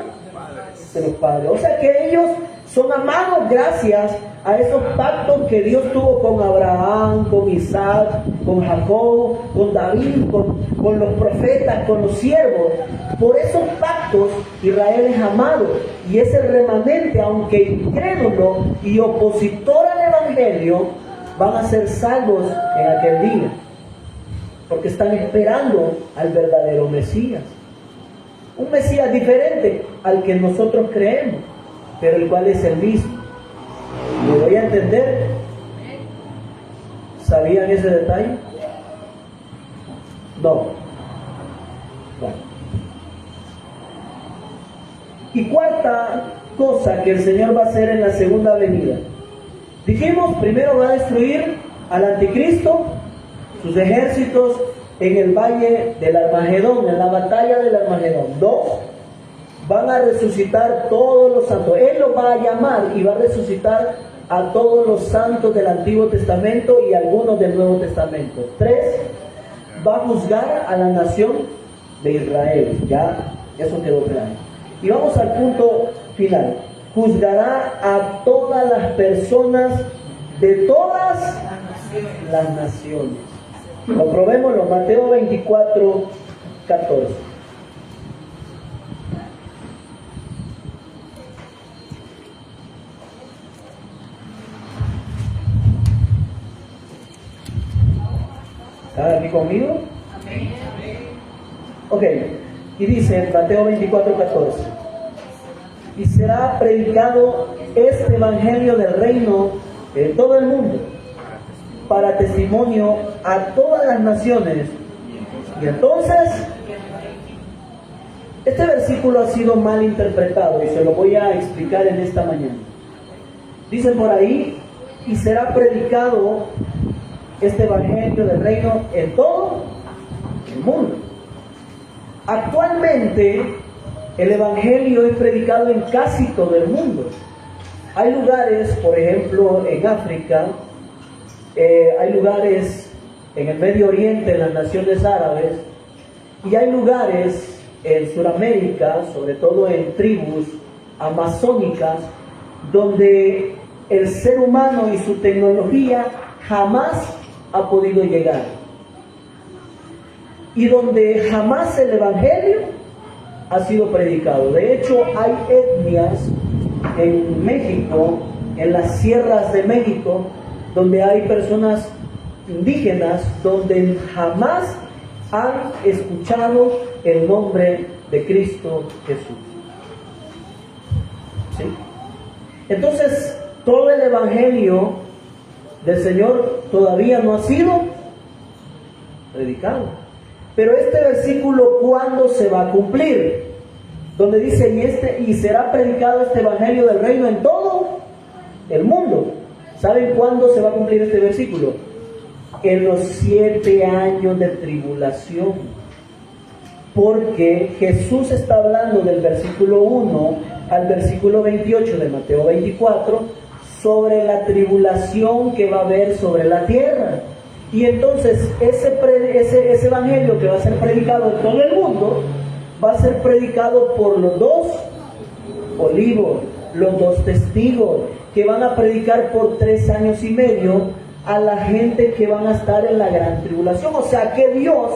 de los padres. O sea que ellos son amados gracias a esos pactos que Dios tuvo con Abraham, con Isaac, con Jacob, con David, con los profetas, con los siervos. Por esos pactos Israel es amado, y ese remanente, aunque incrédulo y opositor al Evangelio, van a ser salvos en aquel día, porque están esperando al verdadero Mesías. Un Mesías diferente al que nosotros creemos, pero el cual es el mismo. ¿Me voy a entender? ¿Sabían ese detalle? No. Bueno. Y cuarta cosa que el Señor va a hacer en la segunda venida. Dijimos, primero va a destruir al anticristo, sus ejércitos en el valle del Armagedón, en la batalla del Armagedón. 2, van a resucitar todos los santos. Él los va a llamar y va a resucitar a todos los santos del Antiguo Testamento y algunos del Nuevo Testamento. 3, va a juzgar a la nación de Israel. Ya, eso quedó claro. Y vamos al punto final. Juzgará a todas las personas de todas las naciones. Comprobémoslo, Mateo 24, 14. ¿Están aquí conmigo? Ok, y dice Mateo 24, 14. Y será predicado este evangelio del reino en todo el mundo, para testimonio a todas las naciones. Y entonces, este versículo ha sido mal interpretado y se lo voy a explicar en esta mañana. Dicen por ahí, y será predicado este evangelio del reino en todo el mundo. Actualmente, el evangelio es predicado en casi todo el mundo. Hay lugares, por ejemplo, en África, hay lugares en el Medio Oriente, en las naciones árabes, y hay lugares en Sudamérica, sobre todo en tribus amazónicas, donde el ser humano y su tecnología jamás ha podido llegar, y donde jamás el evangelio ha sido predicado. De hecho, hay etnias en México, en las sierras de México, donde hay personas indígenas donde jamás han escuchado el nombre de Cristo Jesús. ¿Sí? Entonces, todo el evangelio del Señor todavía no ha sido predicado. Pero este versículo, ¿cuándo se va a cumplir? Donde dice, y será predicado este evangelio del reino en todo el mundo. ¿Saben cuándo se va a cumplir este versículo? En los 7 años de tribulación. Porque Jesús está hablando del versículo 1 al versículo 28 de Mateo 24 sobre la tribulación que va a haber sobre la tierra. Y entonces ese evangelio que va a ser predicado en todo el mundo va a ser predicado por los 2 olivos, los 2 testigos, que van a predicar por 3 años y medio a la gente que van a estar en la gran tribulación. O sea que Dios,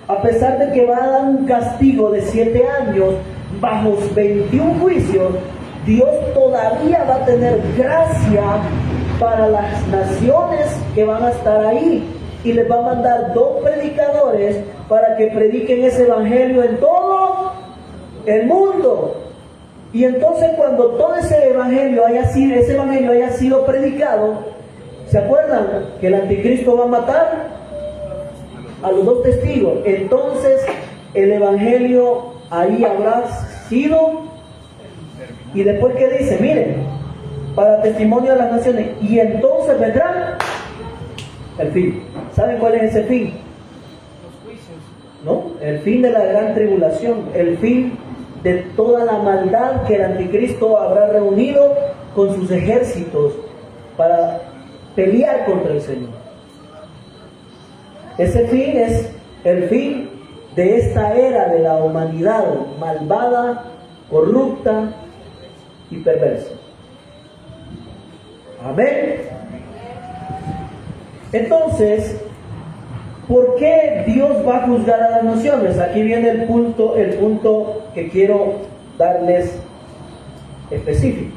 a pesar de que va a dar un castigo de 7 años bajo 21 juicios, Dios todavía va a tener gracia para las naciones que van a estar ahí, y les va a mandar 2 predicadores para que prediquen ese evangelio en todo el mundo. Y entonces, cuando todo ese evangelio haya sido predicado, ¿se acuerdan que el anticristo va a matar a los 2 testigos? Entonces el evangelio ahí habrá sido, y después que dice, miren, para testimonio de las naciones, y entonces vendrá el fin. ¿Saben cuál es ese fin? Los juicios. ¿No? El fin de la gran tribulación, el fin de toda la maldad que el anticristo habrá reunido con sus ejércitos para pelear contra el Señor. Ese fin es el fin de esta era de la humanidad malvada, corrupta y perversa. Amén. Entonces, ¿por qué Dios va a juzgar a las naciones? Aquí viene el punto que quiero darles específico.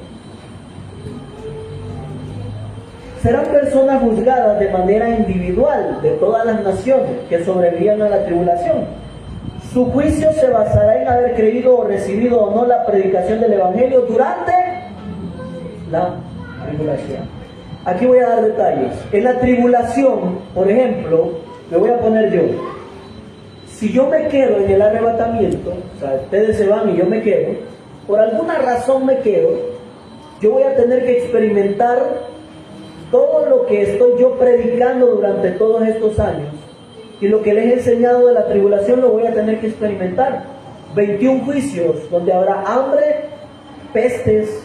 Serán personas juzgadas de manera individual de todas las naciones que sobrevivan a la tribulación. Su juicio se basará en haber creído o recibido o no la predicación del evangelio durante la tribulación. Aquí voy a dar detalles. En la tribulación, por ejemplo, me voy a poner yo. si yo me quedo en el arrebatamiento, o sea, ustedes se van y yo me quedo, por alguna razón me quedo, yo voy a tener que experimentar todo lo que estoy yo predicando durante todos estos años. Y lo que les he enseñado de la tribulación lo voy a tener que experimentar. 21 juicios donde habrá hambre, pestes,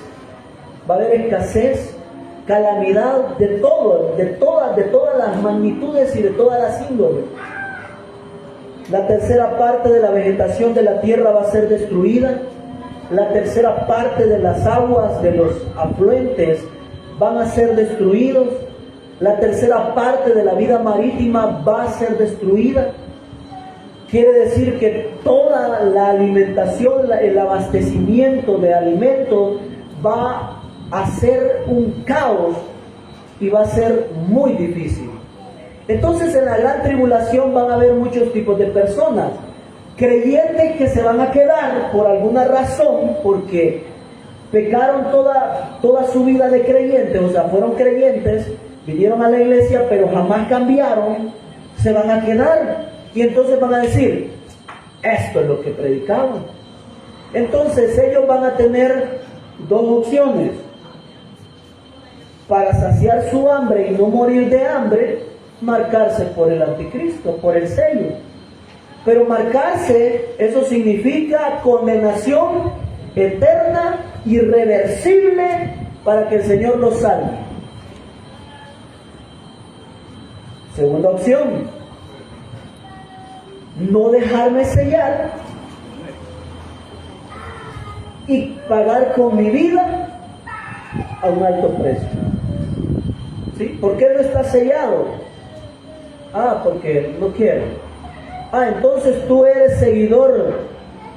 va a haber escasez, calamidad, de todo, de todas las magnitudes y de todas las índoles. La tercera parte de la vegetación de la tierra va a ser destruida. La tercera parte de las aguas de los afluentes van a ser destruidos. La tercera parte de la vida marítima va a ser destruida. Quiere decir que toda la alimentación, el abastecimiento de alimentos va a ser un caos y va a ser muy difícil. Entonces en la gran tribulación van a haber muchos tipos de personas. Creyentes que se van a quedar por alguna razón, porque pecaron toda su vida de creyentes, o sea, fueron creyentes, vinieron a la iglesia, pero jamás cambiaron, se van a quedar. Y entonces van a decir, esto es lo que predicaban. Entonces ellos van a tener dos opciones. Para saciar su hambre y no morir de hambre, marcarse por el anticristo, por el sello. Pero marcarse, eso significa condenación eterna, irreversible, para que el Señor los salve. Segunda opción, no dejarme sellar y pagar con mi vida a un alto precio. ¿Sí? ¿Por qué no está sellado? Porque no quiero. Entonces tú eres seguidor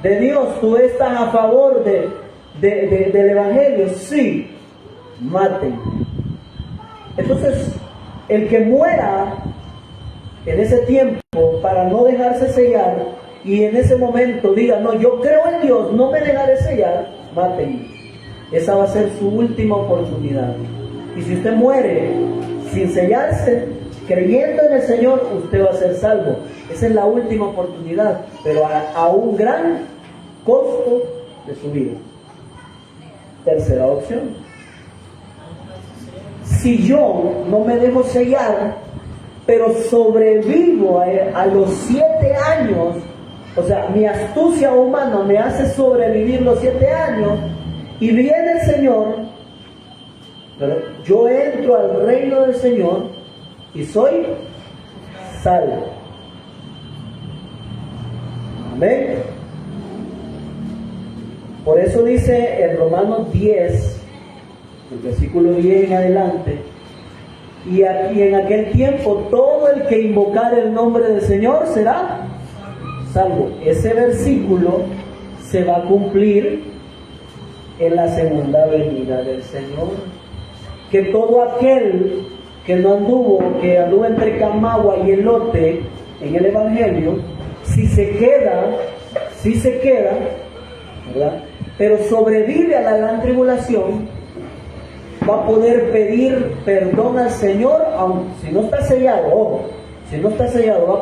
de Dios, tú estás a favor del Evangelio. Sí, maten. Entonces, el que muera en ese tiempo para no dejarse sellar y en ese momento diga, no, yo creo en Dios, no me dejaré sellar, maten. Esa va a ser su última oportunidad. Y si usted muere sin sellarse, creyendo en el Señor, usted va a ser salvo. Esa es la última oportunidad, pero a un gran costo de su vida. Tercera opción. Si yo no me dejo sellar, pero sobrevivo a los 7 años, o sea, mi astucia humana me hace sobrevivir los 7 años, y viene el Señor, pero yo entro al reino del Señor y soy salvo. Amén. Por eso dice en Romanos 10, el versículo 10 en adelante, y en aquel tiempo todo el que invocare el nombre del Señor será salvo. Ese versículo se va a cumplir en la segunda venida del Señor. Que todo aquel que anduvo entre Camagua y Elote en el Evangelio, si se queda, ¿verdad? Pero sobrevive a la gran tribulación, va a poder pedir perdón al Señor, aunque si no está sellado, si no está sellado, va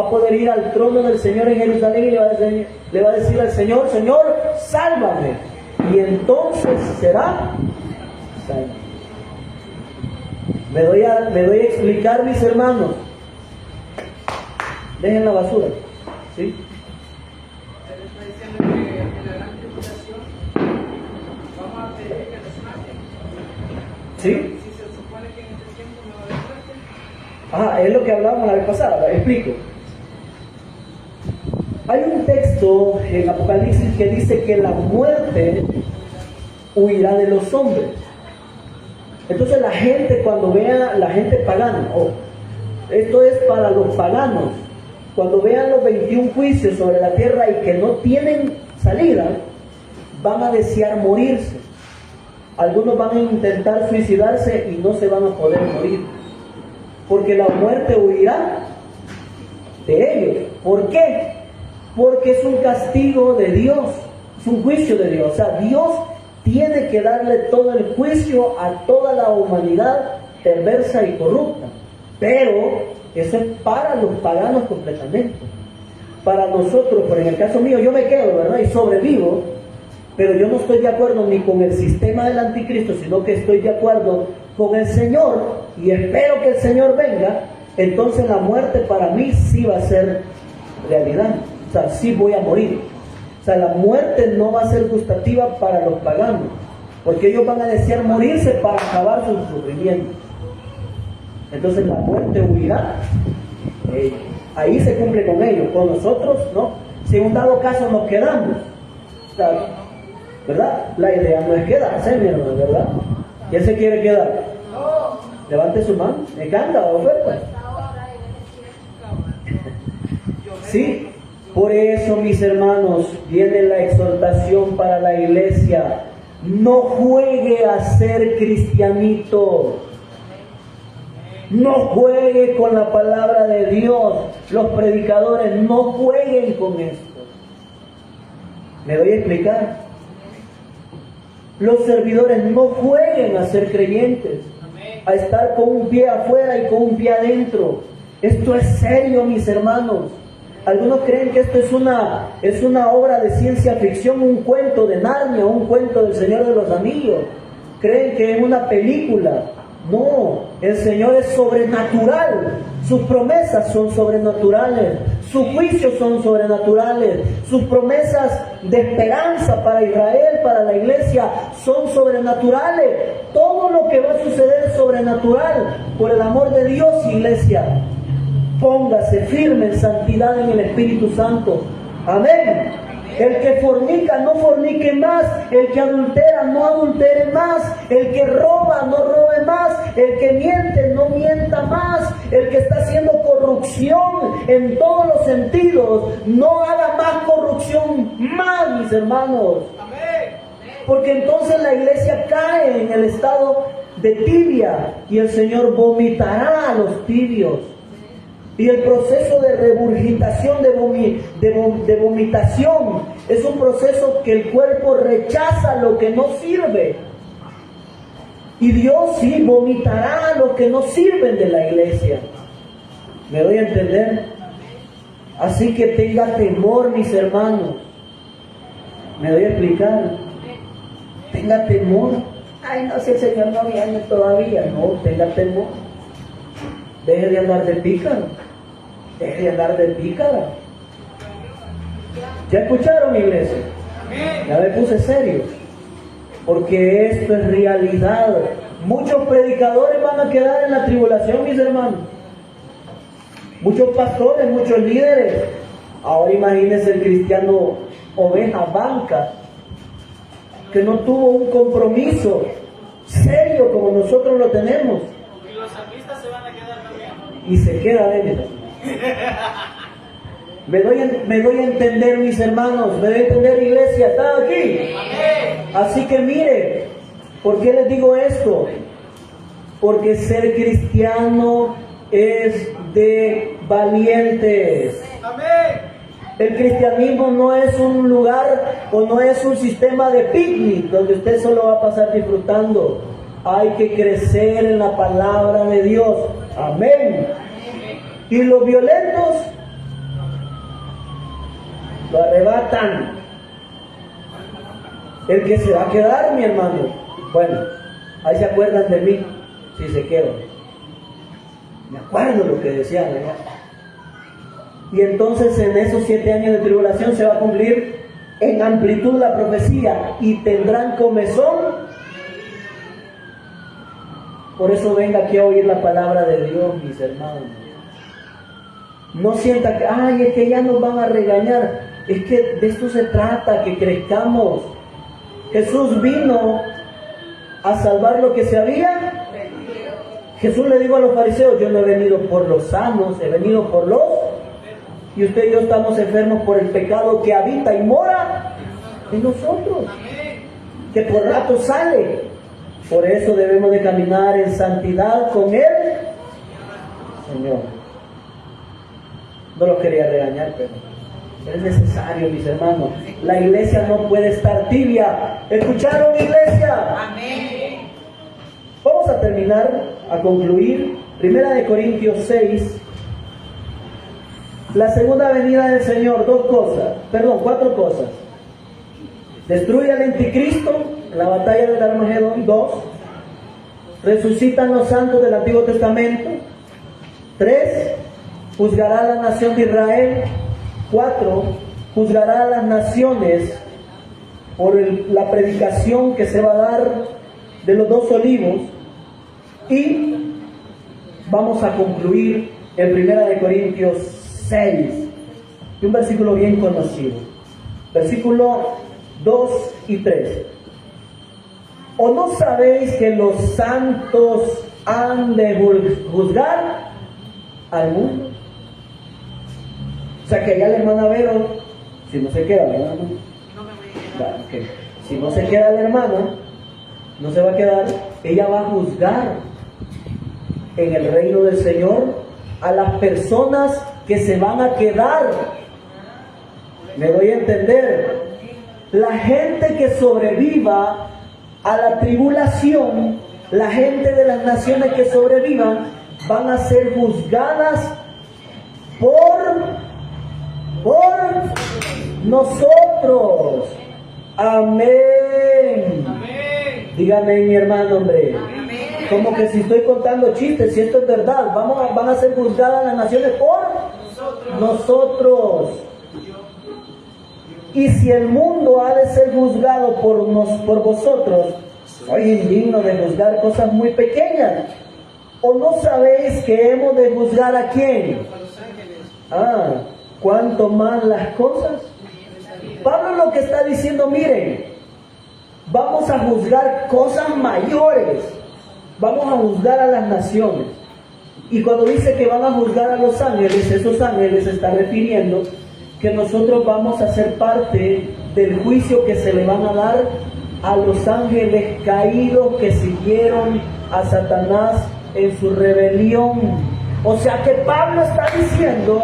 a poder ir al trono del Señor en Jerusalén y le va a decir al Señor, Señor, sálvame. Y entonces será salvo. Me doy a explicar, mis hermanos. Dejen la basura. ¿Sí? Él está diciendo que en la gran tribulación vamos a pedir que nos maten. ¿Sí? Si se supone que en este tiempo no va a haber muerte. Es lo que hablábamos la vez pasada. Explico. Hay un texto en Apocalipsis que dice que la muerte huirá de los hombres. Entonces la gente, cuando vea la gente pagana, esto es para los paganos, cuando vean los 21 juicios sobre la tierra y que no tienen salida, van a desear morirse. Algunos van a intentar suicidarse y no se van a poder morir, porque la muerte huirá de ellos. ¿Por qué? Porque es un castigo de Dios, es un juicio de Dios. O sea, Dios tiene que darle todo el juicio a toda la humanidad perversa y corrupta. Pero eso es para los paganos completamente. para nosotros, pero en el caso mío yo me quedo, ¿verdad? Y sobrevivo, pero yo no estoy de acuerdo ni con el sistema del anticristo, sino que estoy de acuerdo con el Señor y espero que el Señor venga, entonces la muerte para mí sí va a ser realidad. O sea, sí voy a morir. O sea, la muerte no va a ser gustativa para los paganos, porque ellos van a desear morirse para acabar su sufrimiento. Entonces la muerte huirá. Ahí se cumple con ellos. Con nosotros, ¿no? Si en un dado caso nos quedamos, ¿verdad? La idea no es quedarse, mi hermano, ¿verdad? ¿Quién se quiere quedar? Levante su mano. ¿Me canta o oferta? Sí. Por eso, mis hermanos, viene la exhortación para la iglesia. No juegue a ser cristianito. No juegue con la palabra de Dios. Los predicadores no jueguen con esto. ¿Me doy a explicar? Los servidores no jueguen a ser creyentes, a estar con un pie afuera y con un pie adentro. Esto es serio, mis hermanos. Algunos creen que esto es una obra de ciencia ficción, un cuento de Narnia, un cuento del Señor de los Anillos. Creen que es una película. No, el Señor es sobrenatural. Sus promesas son sobrenaturales. Sus juicios son sobrenaturales. Sus promesas de esperanza para Israel, para la iglesia, son sobrenaturales. Todo lo que va a suceder es sobrenatural. Por el amor de Dios, iglesia, póngase firme en santidad en el Espíritu Santo. Amén. El que fornica, no fornique más. El que adultera, no adultere más. El que roba, no robe más. El que miente, no mienta más. El que está haciendo corrupción en todos los sentidos, no haga más corrupción más, mis hermanos. Porque entonces la iglesia cae en el estado de tibia y el Señor vomitará a los tibios. Y el proceso de regurgitación, de vomitación, es un proceso que el cuerpo rechaza lo que no sirve. Y Dios sí vomitará a los que no sirven de la iglesia. ¿Me doy a entender? Así que tenga temor, mis hermanos. ¿Me doy a explicar? Tenga temor. Ay, no, si el Señor no viene todavía. No, tenga temor. Deje de andar de pícaro. Deje de andar de pícara. ¿Ya escucharon, iglesia? Ya me puse serio. Porque esto es realidad. Muchos predicadores van a quedar en la tribulación, mis hermanos. Muchos pastores, muchos líderes. Ahora imagínense el cristiano oveja banca, que no tuvo un compromiso serio como nosotros lo tenemos. Y los artistas se van a quedar también. Y se queda de él. Me doy a entender, mis hermanos. Me doy a entender, iglesia. ¿Están aquí? Así que mire, ¿por qué les digo esto? Porque ser cristiano es de valientes. El cristianismo no es un lugar o no es un sistema de picnic donde usted solo va a pasar disfrutando. Hay que crecer en la palabra de Dios. Amén. Y los violentos lo arrebatan. El que se va a quedar, mi hermano, bueno, ahí se acuerdan de mí, si se quedan. Me acuerdo lo que decía, ¿verdad? Y entonces en esos 7 años de tribulación se va a cumplir en amplitud la profecía y tendrán comezón. Por eso venga aquí a oír la palabra de Dios, mis hermanos. No sienta que, ay, es que ya nos van a regañar. Es que de esto se trata, que crezcamos. Jesús vino a salvar lo que se había. Jesús le dijo a los fariseos, yo no he venido por los sanos, he venido por los... Y usted y yo estamos enfermos por el pecado que habita y mora en nosotros. Que por rato sale. Por eso debemos de caminar en santidad con Él, Señor. No lo quería regañar, pero es necesario, mis hermanos. La iglesia no puede estar tibia. ¿Escucharon, iglesia? Amén. Vamos a terminar, a concluir. 1 Corintios 6. La segunda venida del Señor, cuatro cosas. Destruye al anticristo en la batalla del Armagedón. 2. Resucitan los santos del Antiguo Testamento. 3. Juzgará a la nación de Israel. 4. Juzgará a las naciones por la predicación que se va a dar de los 2 olivos. Y vamos a concluir en 1 Corintios 6, y un versículo bien conocido, versículo 2 y 3. ¿O no sabéis que los santos han de juzgar al mundo? O sea que allá la hermana Vero, si no se queda, ¿verdad? Claro, okay. Si no se queda la hermana, no se va a quedar, ella va a juzgar en el reino del Señor a las personas que se van a quedar. Me doy a entender. La gente que sobreviva a la tribulación, la gente de las naciones que sobrevivan, van a ser juzgadas por nosotros. Amén. Dígame, mi hermano, hombre. Como que si estoy contando chistes, si esto es verdad, van a ser juzgadas las naciones por nosotros. Y si el mundo ha de ser juzgado por vosotros, soy indigno de juzgar cosas muy pequeñas. ¿O no sabéis que hemos de juzgar a quién? ¿Cuánto más las cosas? Pablo lo que está diciendo, miren, vamos a juzgar cosas mayores. Vamos a juzgar a las naciones. Y cuando dice que van a juzgar a los ángeles, esos ángeles se está refiriendo que nosotros vamos a ser parte del juicio que se le van a dar a los ángeles caídos que siguieron a Satanás en su rebelión. O sea que Pablo está diciendo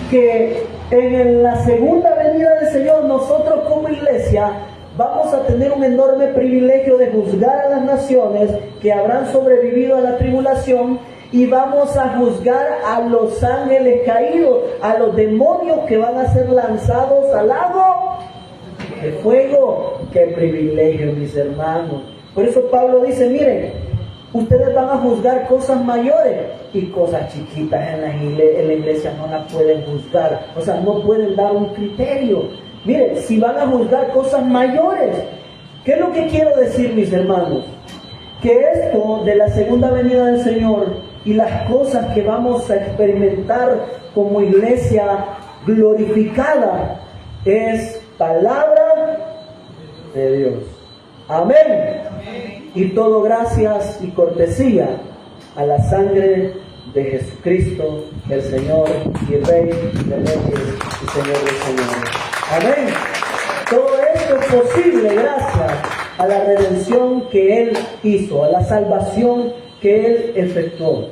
que en la segunda venida del Señor, nosotros como iglesia vamos a tener un enorme privilegio de juzgar a las naciones que habrán sobrevivido a la tribulación, y vamos a juzgar a los ángeles caídos, a los demonios que van a ser lanzados al lago de fuego. ¡Qué privilegio, mis hermanos! Por eso Pablo dice, miren, ustedes van a juzgar cosas mayores, y cosas chiquitas en la iglesia no las pueden juzgar. O sea, no pueden dar un criterio. Miren, si van a juzgar cosas mayores, ¿qué es lo que quiero decir, mis hermanos? Que esto de la segunda venida del Señor y las cosas que vamos a experimentar como iglesia glorificada es palabra de Dios. Amén. Y todo gracias y cortesía a la sangre de Jesucristo, el Señor y Rey de Reyes y Señor de Señores. Amén. Todo esto es posible gracias a la redención que Él hizo, a la salvación que Él efectuó.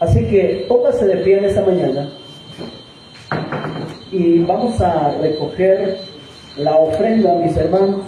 Así que póngase de pie en esta mañana y vamos a recoger la ofrenda, mis hermanos.